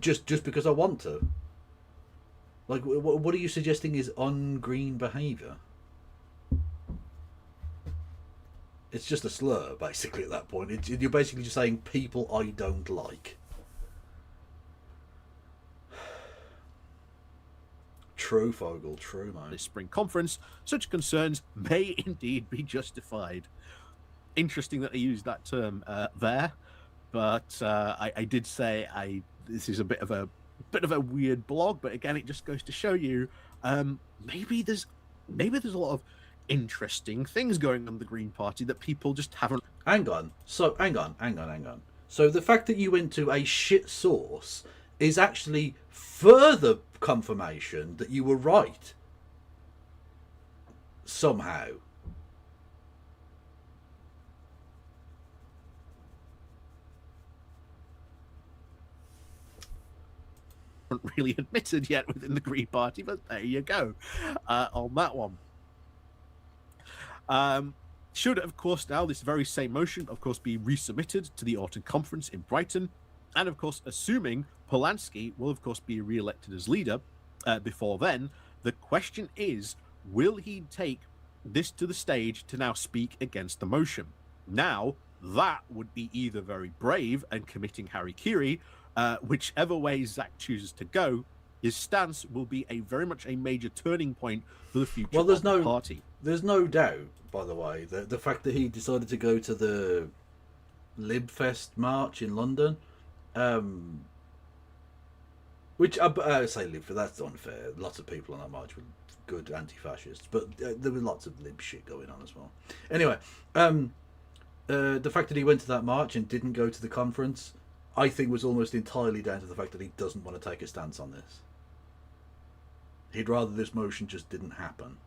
just because I want to. Like, what are you suggesting is ungreen behaviour? It's just a slur, basically, at that point. You're basically just saying people I don't like. True, Fogel, true, mate. This spring conference, such concerns may indeed be justified. Interesting that they used that term there, but I did say this is a bit of a weird blog, but again, it just goes to show you maybe there's a lot of interesting things going on in the Green Party that people just haven't. Hang on. So hang on. So the fact that you went to a shit source is actually further confirmation that you were right. Somehow. Really admitted yet within the Green Party, but there you go on that one. Should, of course, now this very same motion, of course, be resubmitted to the autumn conference in Brighton, and of course, assuming Polanski will, of course, be re-elected as leader before then, the question is, will he take this to the stage to now speak against the motion? Now, that would be either very brave and committing harikiri, whichever way Zach chooses to go, his stance will be very much a major turning point for the future of the party. There's no doubt, by the way, that the fact that he decided to go to the Libfest march in London, which I say Libfest, that's unfair. Lots of people on that march were good anti-fascists, but there was lots of Lib shit going on as well. Anyway, the fact that he went to that march and didn't go to the conference, I think was almost entirely down to the fact that he doesn't want to take a stance on this. He'd rather this motion just didn't happen.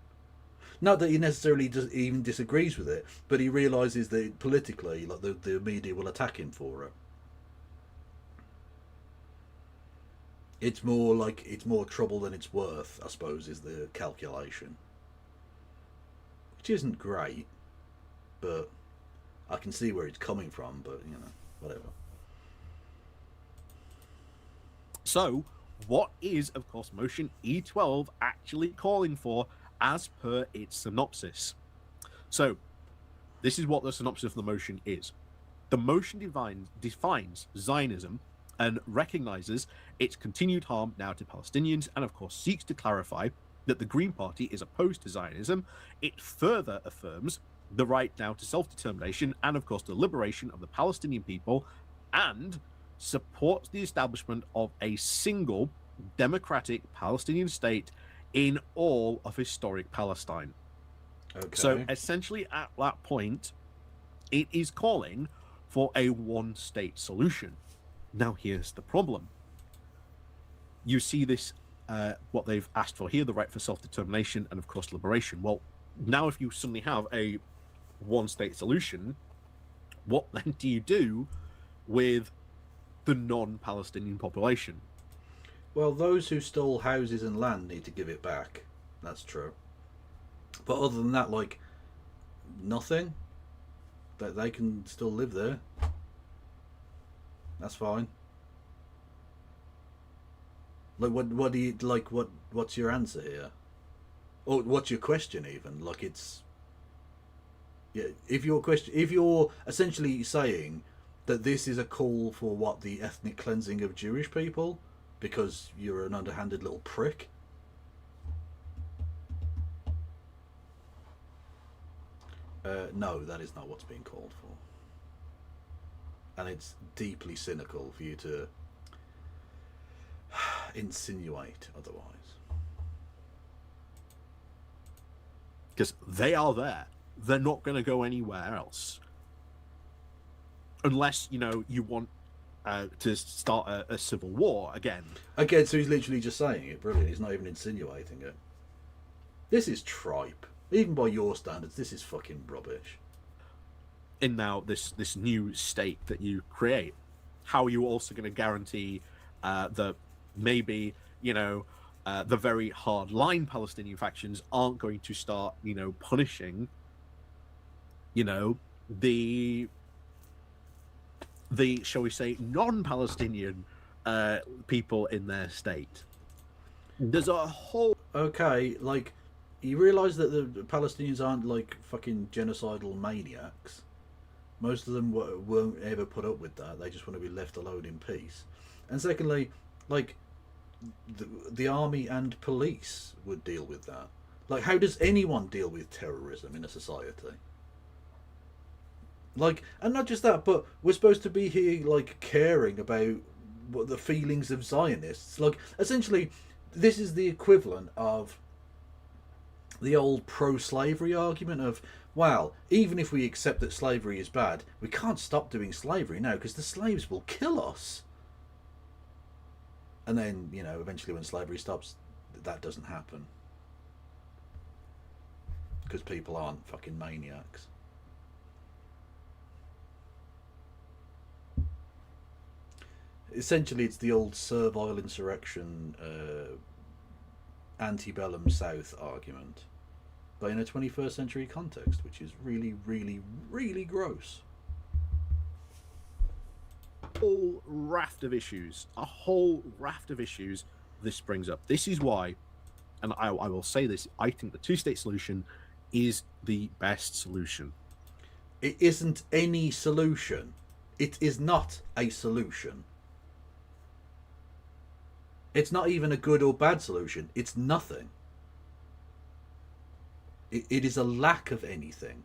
Not that he necessarily even disagrees with it, but he realises that politically, like the media will attack him for it. It's more trouble than it's worth, I suppose, is the calculation. Which isn't great, but I can see where it's coming from, but, you know, whatever. So, what is, of course, motion E12 actually calling for as per its synopsis? So, this is what the synopsis of the motion is. The motion defines Zionism and recognizes its continued harm now to Palestinians, and of course seeks to clarify that the Green Party is opposed to Zionism. It further affirms the right now to self-determination and of course the liberation of the Palestinian people, and supports the establishment of a single democratic Palestinian state in all of historic Palestine. Okay. So essentially at that point, it is calling for a one-state solution. Now here's the problem. You see this, what they've asked for here, the right for self-determination and of course liberation. Well, now if you suddenly have a one-state solution, what then do you do with the non-Palestinian population? Well, those who stole houses and land need to give it back. That's true. But other than that, like, nothing. That they can still live there. That's fine. Like, what do you like? What's your answer here? Or what's your question even? Like, it's, yeah. If you're essentially saying that this is a call for what, the ethnic cleansing of Jewish people, because you're an underhanded little prick. No, that is not what's being called for. And it's deeply cynical for you to insinuate otherwise. Because they are there. They're not going to go anywhere else. Unless, you know, you want to start a civil war again. Again, so he's literally just saying it. Brilliant. He's not even insinuating it. This is tripe. Even by your standards, this is fucking rubbish. In now this new state that you create, how are you also going to guarantee that maybe, you know, the very hard-line Palestinian factions aren't going to start, you know, punishing, you know, the shall we say, non-Palestinian people in their state? There's a whole... Okay, like, you realise that the Palestinians aren't, like, fucking genocidal maniacs. Most of them won't ever put up with that. They just want to be left alone in peace. And secondly, like, the army and police would deal with that. Like, how does anyone deal with terrorism in a society? Like, and not just that, but we're supposed to be here, like, caring about what the feelings of Zionists. Like, essentially, this is the equivalent of the old pro-slavery argument of, well, even if we accept that slavery is bad, we can't stop doing slavery now because the slaves will kill us. And then, you know, eventually when slavery stops, that doesn't happen. Because people aren't fucking maniacs. Essentially, it's the old servile insurrection, antebellum South argument, but in a 21st century context, which is really, really, really gross. A whole raft of issues this brings up. This is why, and I will say this, I think the two-state solution is the best solution. It isn't any solution. It is not a solution. It's not even a good or bad solution. It's nothing. It is a lack of anything.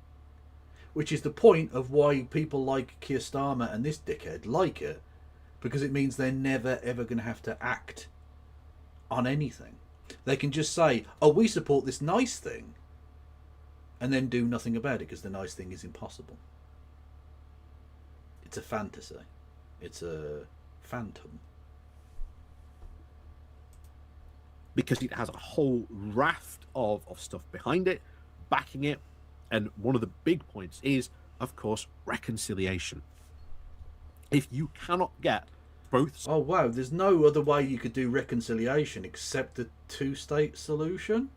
Which is the point of why people like Keir Starmer and this dickhead like it. Because it means they're never ever going to have to act on anything. They can just say, oh, we support this nice thing. And then do nothing about it because the nice thing is impossible. It's a fantasy. It's a phantom. Because it has a whole raft of stuff behind it, backing it. And one of the big points is, of course, reconciliation. If you cannot get both... Oh, wow, there's no other way you could do reconciliation except the two-state solution?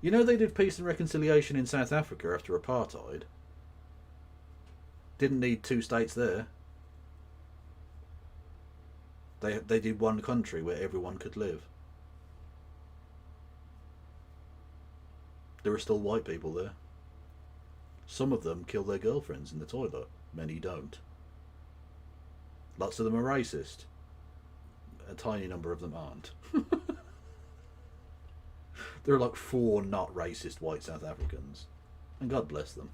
You know they did peace and reconciliation in South Africa after apartheid? Didn't need two states there. They did one country where everyone could live. There are still white people there. Some of them kill their girlfriends in the toilet. Many don't. Lots of them are racist. A tiny number of them aren't. There are like 4 not racist white South Africans. And God bless them.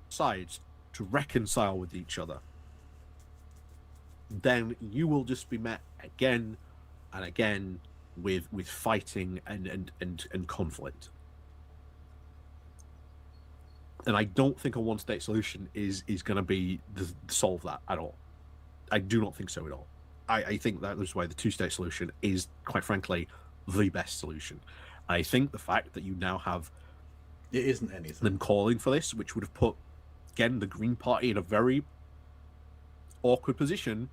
Sides to reconcile with each other, then you will just be met again and again with fighting and conflict. And I don't think a one-state solution is going to be solve that at all. I do not think so at all. I think that is why the two-state solution is, quite frankly, the best solution. I think the fact that you now have it isn't anything them calling for this, which would have put again the Green Party in a very awkward position.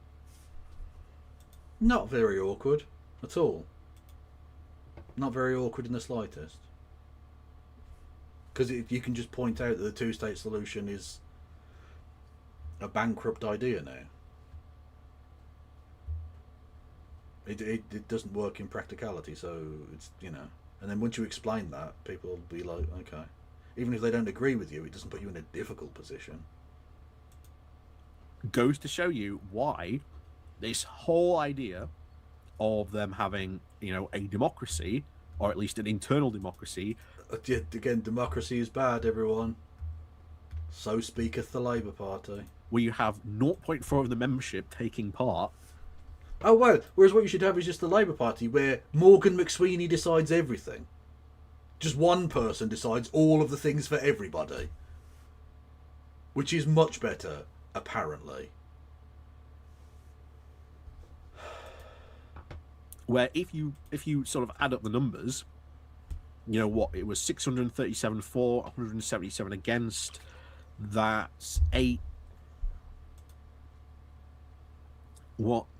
Not very awkward at all. Not very awkward in the slightest. Because you can just point out that the two-state solution is a bankrupt idea now. It doesn't work in practicality, so it's, you know. And then once you explain that, people will be like, okay. Even if they don't agree with you, it doesn't put you in a difficult position. Goes to show you why this whole idea of them having, you know, a democracy, or at least an internal democracy. Again, democracy is bad, everyone. So speaketh the Labour Party. Where you have 0.4 of the membership taking part. Oh, well, whereas what you should have is just the Labour Party, where Morgan McSweeney decides everything. Just one person decides all of the things for everybody. Which is much better, apparently. Where if you sort of add up the numbers, you know what, it was 637 for, 177 against. That's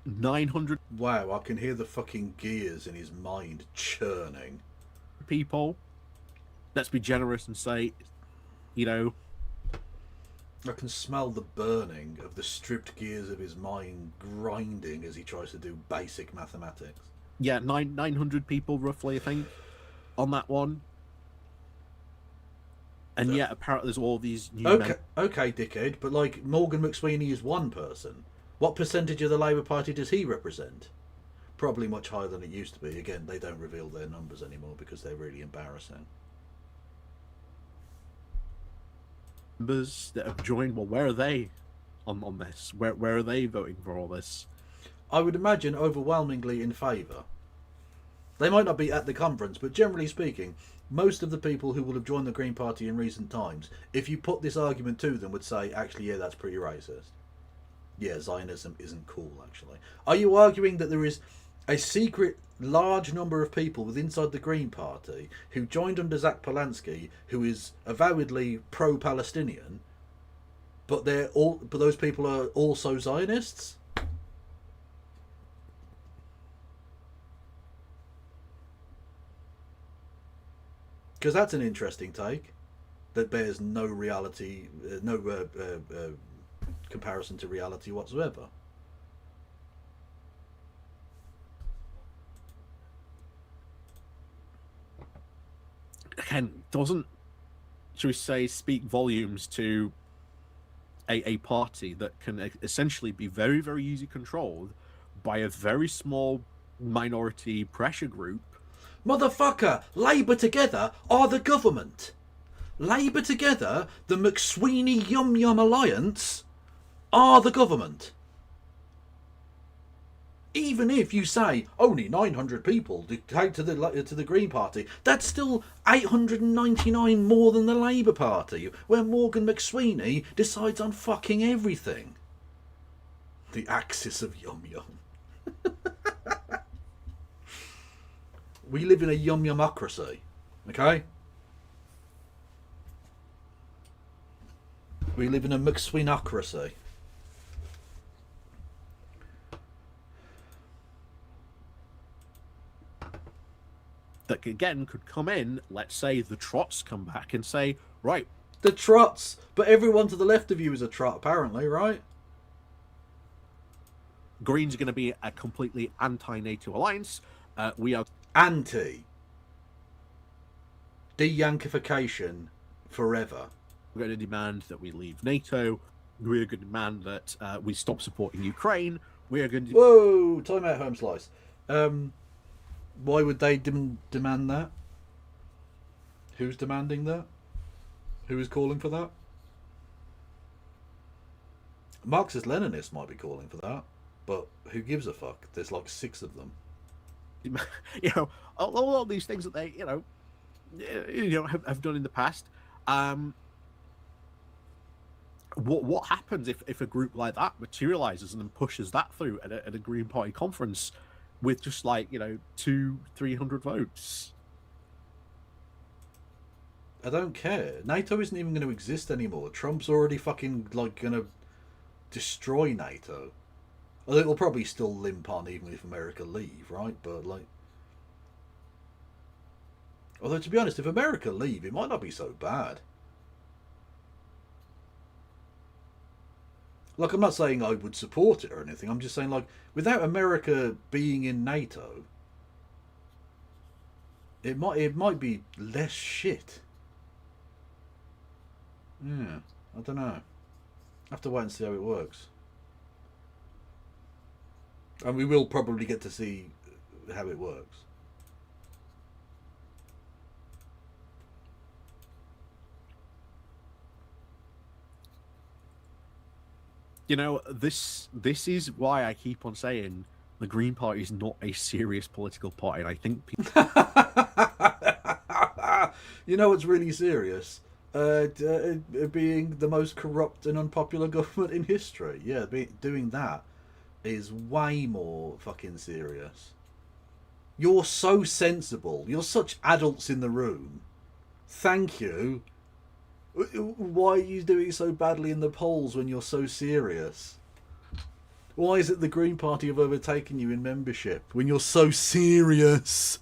900. Wow, I can hear the fucking gears in his mind churning. People. Let's be generous and say, you know, I can smell the burning of the stripped gears of his mind grinding as he tries to do basic mathematics. Yeah, 900 people roughly, I think, on that one. And yet, apparently, there's all these new... Okay, dickhead, but like Morgan McSweeney is one person. What percentage of the Labour Party does he represent? Probably much higher than it used to be. Again, they don't reveal their numbers anymore because they're really embarrassing. Members that have joined, well, where are they on this? Where are they voting for all this? I would imagine overwhelmingly in favour. They might not be at the conference, but generally speaking, most of the people who will have joined the Green Party in recent times, if you put this argument to them, would say, actually, yeah, that's pretty racist. Yeah, Zionism isn't cool, actually. Are you arguing that there is a secret large number of people within inside the Green Party who joined under Zach Polanski, who is avowedly pro-Palestinian, but those people are also Zionists? Because that's an interesting take that bears no reality, no comparison to reality whatsoever. Again, doesn't, shall we say, speak volumes to a party that can essentially be very, very easily controlled by a very small minority pressure group. Motherfucker, Labour together are the government. Labour together, the McSweeney Yum Yum Alliance, are the government. Even if you say only 900 people take to the Green Party, that's still 899 more than the Labour Party, where Morgan McSweeney decides on fucking everything. The axis of Yum Yum. We live in a Yum Yumocracy, okay? We live in a McSweenocracy. That again could come in, let's say the Trots come back and say, right. The Trots, but everyone to the left of you is a Trot, apparently, right? Greens are going to be a completely anti-NATO alliance. We are anti. De-Yankification forever. We're going to demand that we leave NATO. We're going to demand that we stop supporting Ukraine. We're going to... Whoa! Time out, Home Slice. Why would they demand that? Who's demanding that? Who is calling for that? Marxist-Leninists might be calling for that, but who gives a fuck? There's like 6 of them. You know, all of these things that they, have done in the past. What happens if a group like that materializes and then pushes that through at a Green Party conference with just like 200-300 votes? I don't care. NATO isn't even going to exist anymore. Trump's already fucking like going to destroy NATO. Well, it'll probably still limp on even if America leave, right? But like, although to be honest, if America leave, it might not be so bad. Like, I'm not saying I would support it or anything. I'm just saying, like, without America being in NATO, it might be less shit. Yeah, I don't know. I have to wait and see how it works. And we will probably get to see how it works. This is why I keep on saying the Green Party is not a serious political party. And I think people... You know what's really serious? Being the most corrupt and unpopular government in history. Yeah, doing that is way more fucking serious. You're so sensible. You're such adults in the room. Thank you. Why are you doing so badly in the polls when you're so serious? Why is it the Green Party have overtaken you in membership when you're so serious?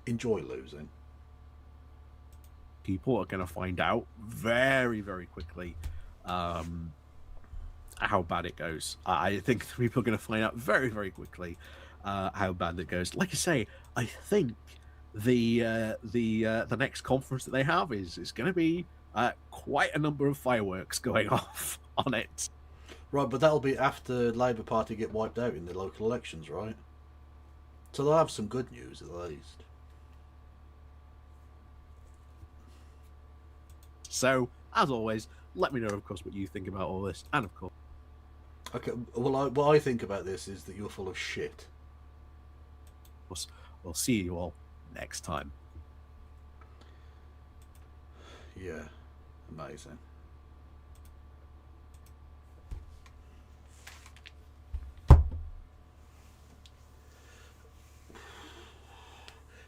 Enjoy losing. People are going to find out very, very quickly how bad it goes. I think people are going to find out very, very quickly how bad it goes. Like I say, I think the next conference that they have is going to be quite a number of fireworks going off on it. Right, but that'll be after Labour Party get wiped out in the local elections, right? So they'll have some good news at least. So, as always, let me know, of course, what you think about all this, and of course. Okay, well, what I think about this is that you're full of shit. We'll see you all next time. Yeah, amazing.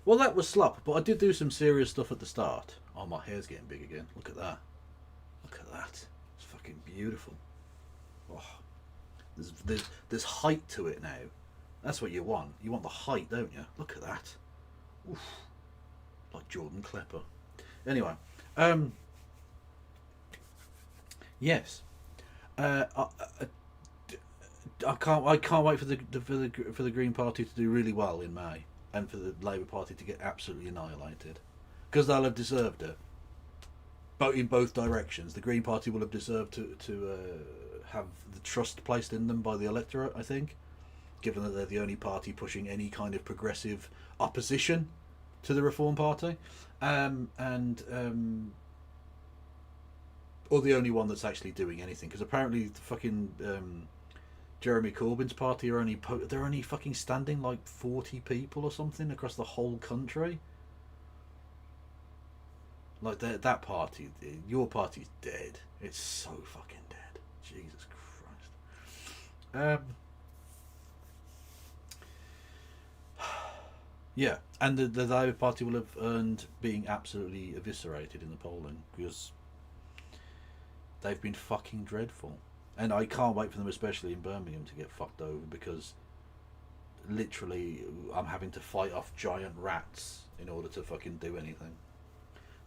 Well, that was slop, but I did do some serious stuff at the start. Oh, my hair's getting big again. Look at that. Look at that. It's fucking beautiful. Oh, there's height to it now. That's what you want. You want the height, don't you? Look at that. Oof. Like Jordan Klepper. Anyway, yes. I can't wait for the Green Party to do really well in May, and for the Labour Party to get absolutely annihilated, because they'll have deserved it. But in both directions, the Green Party will have deserved to have the trust placed in them by the electorate, I think, given that they're the only party pushing any kind of progressive opposition to the Reform Party, or the only one that's actually doing anything, because apparently the fucking Jeremy Corbyn's party are they're only fucking standing like 40 people or something across the whole country. Like that party, your party's dead. It's so fucking dead. Jesus Christ. Yeah, and the Labour Party will have earned being absolutely eviscerated in the polling, because they've been fucking dreadful. And I can't wait for them, especially in Birmingham, to get fucked over, because literally I'm having to fight off giant rats in order to fucking do anything.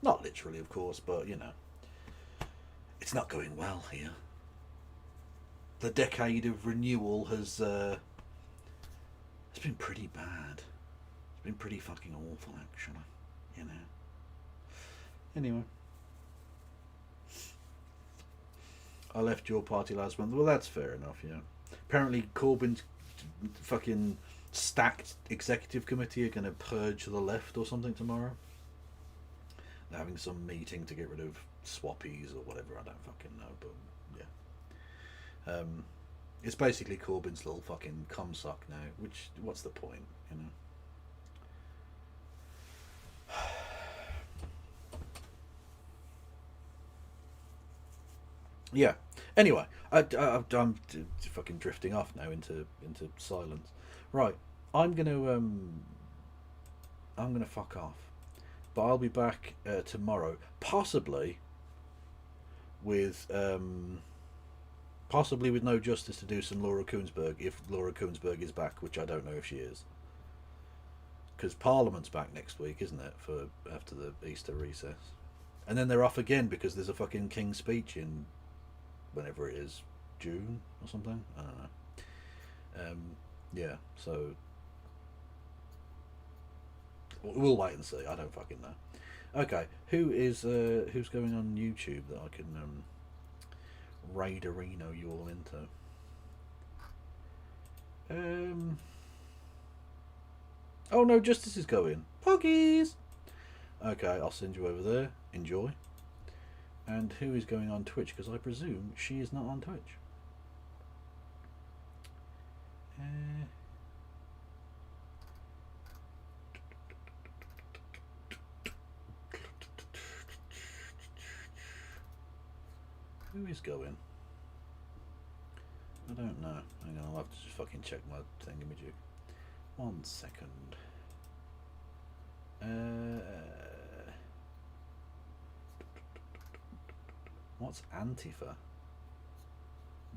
Not literally, of course, but, you know, it's not going well here. The decade of renewal has been pretty bad. It's been pretty fucking awful, actually, you know. Anyway. I left your party last month. Well, that's fair enough, yeah. Apparently Corbyn's fucking stacked executive committee are going to purge the left or something tomorrow. They're having some meeting to get rid of swappies or whatever, I don't fucking know, but yeah. It's basically Corbyn's little fucking cumsuck now, which, what's the point, you know? Yeah. Anyway, I'm fucking drifting off now into silence. Right, I'm gonna fuck off, but I'll be back tomorrow, possibly with No Justice, to do some Laura Kuenssberg, if Laura Kuenssberg is back, which I don't know if she is, because Parliament's back next week, isn't it, for after the Easter recess, and then they're off again because there's a fucking King's Speech in whenever it is, June or something, I don't know. Yeah, so we'll wait and see. I don't fucking know. Okay, who's going on YouTube that I can raiderino you all into? Oh, No Justice is going. Poggies. Okay, I'll send you over there. Enjoy. And who is going on Twitch? Because I presume she is not on Twitch. Who is going? I don't know. Hang on, I'll have to just fucking check my thingamajig. 1 second. What's Antifa?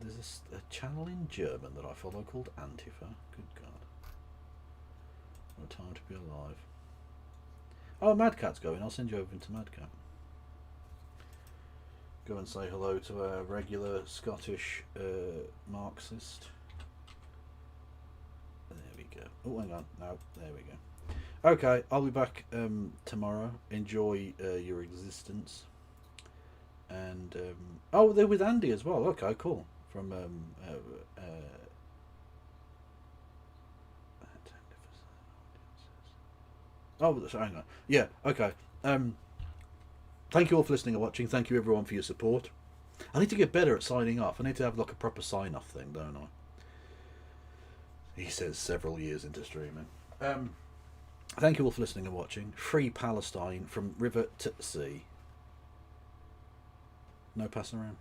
There's a channel in German that I follow called Antifa. Good God. What a time to be alive. Oh, Madcat's going. I'll send you over into Madcat. Go and say hello to a regular Scottish Marxist. There we go. Oh, hang on. No, there we go. Okay, I'll be back tomorrow. Enjoy your existence. And oh, they're with Andy as well. Okay, cool. From oh, hang on. Yeah, okay. Thank you all for listening and watching. Thank you everyone for your support. I need to get better at signing off. I need to have like a proper sign off thing, don't I? He says several years into streaming. Thank you all for listening and watching. Free Palestine from river to sea. No passing around.